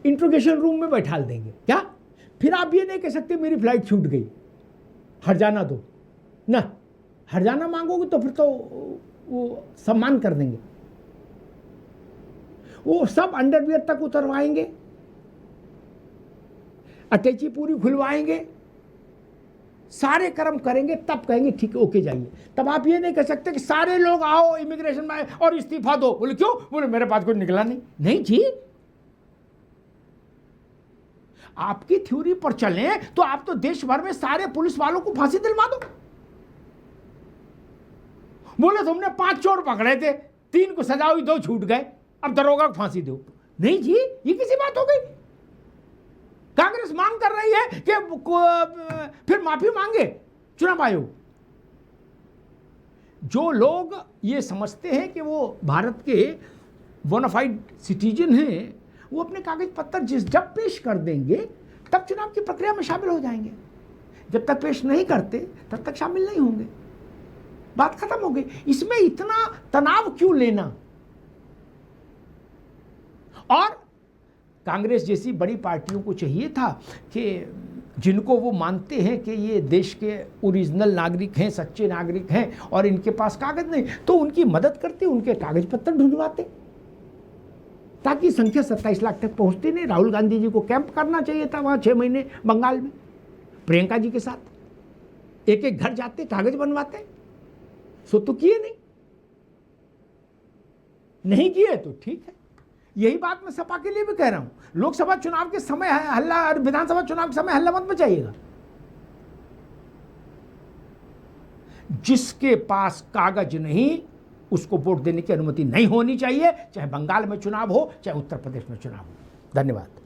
इंट्रोगेशन रूम में बैठा देंगे, क्या, फिर आप ये नहीं कह सकते मेरी फ्लाइट छूट गई, हर्जाना दो ना। हर्जाना मांगोगे तो फिर तो वो सम्मान कर देंगे, वो सब अंडरवियर तक उतरवाएंगे, अटैची पूरी खुलवाएंगे, सारे कर्म करेंगे, तब कहेंगे ठीक है ओके जाइए। तब आप ये नहीं कह सकते कि सारे लोग आओ इमिग्रेशन में और इस्तीफा दो। बोले क्यों? बोले मेरे पास कुछ निकला नहीं। नहीं जी, आपकी थ्योरी पर चलें तो आप तो देश भर में सारे पुलिस वालों को फांसी दिलवा दो। बोले तुमने 5 चोर पकड़े थे, 3 को सजा हुई, 2 छूट गए, अब दरोगा को फांसी दो। नहीं जी, ये किसी बात हो गई? कांग्रेस मांग कर रही है कि फिर माफी मांगे चुनाव आयोग। जो लोग ये समझते हैं कि वो भारत के बोनाफाइड सिटीजन हैं, वो अपने कागज पत्तर जब पेश कर देंगे तब चुनाव की प्रक्रिया में शामिल हो जाएंगे। जब तक पेश नहीं करते तब तक शामिल नहीं होंगे। बात खत्म हो गई। इसमें इतना तनाव क्यों लेना? और कांग्रेस जैसी बड़ी पार्टियों को चाहिए था कि जिनको वो मानते हैं कि ये देश के ओरिजिनल नागरिक हैं, सच्चे नागरिक हैं और इनके पास कागज नहीं, तो उनकी मदद करते, उनके कागज पत्तर ढूंढवाते, ताकि संख्या 27 लाख तक पहुंचती नहीं। राहुल गांधी जी को कैंप करना चाहिए था वहाँ 6 महीने बंगाल में प्रियंका जी के साथ, एक एक घर जाते, कागज बनवाते। सो तो किए नहीं किए तो ठीक है। यही बात मैं सपा के लिए भी कह रहा हूं। लोकसभा चुनाव के समय हल्ला और विधानसभा चुनाव के समय हल्ला मत मचाइएगा। जिसके पास कागज नहीं उसको वोट देने की अनुमति नहीं होनी चाहिए, चाहे बंगाल में चुनाव हो चाहे उत्तर प्रदेश में चुनाव हो। धन्यवाद।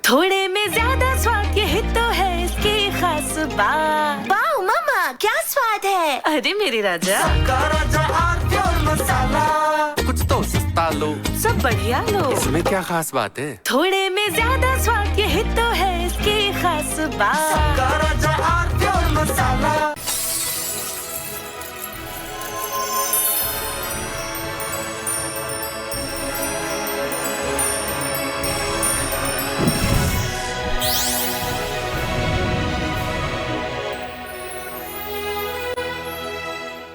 थोड़े में ज्यादा स्वाद, यही तो है इसकी खास बात। वाओ मम्मा, क्या स्वाद है। अरे मेरे राजा, सबका राजा आरती और मसाला, कुछ तो सस्ता लो, सब बढ़िया लो। इसमें क्या खास बात है? थोड़े में ज्यादा स्वाद, यही तो है इसकी खास बात। सबका राजा आरती और मसाला।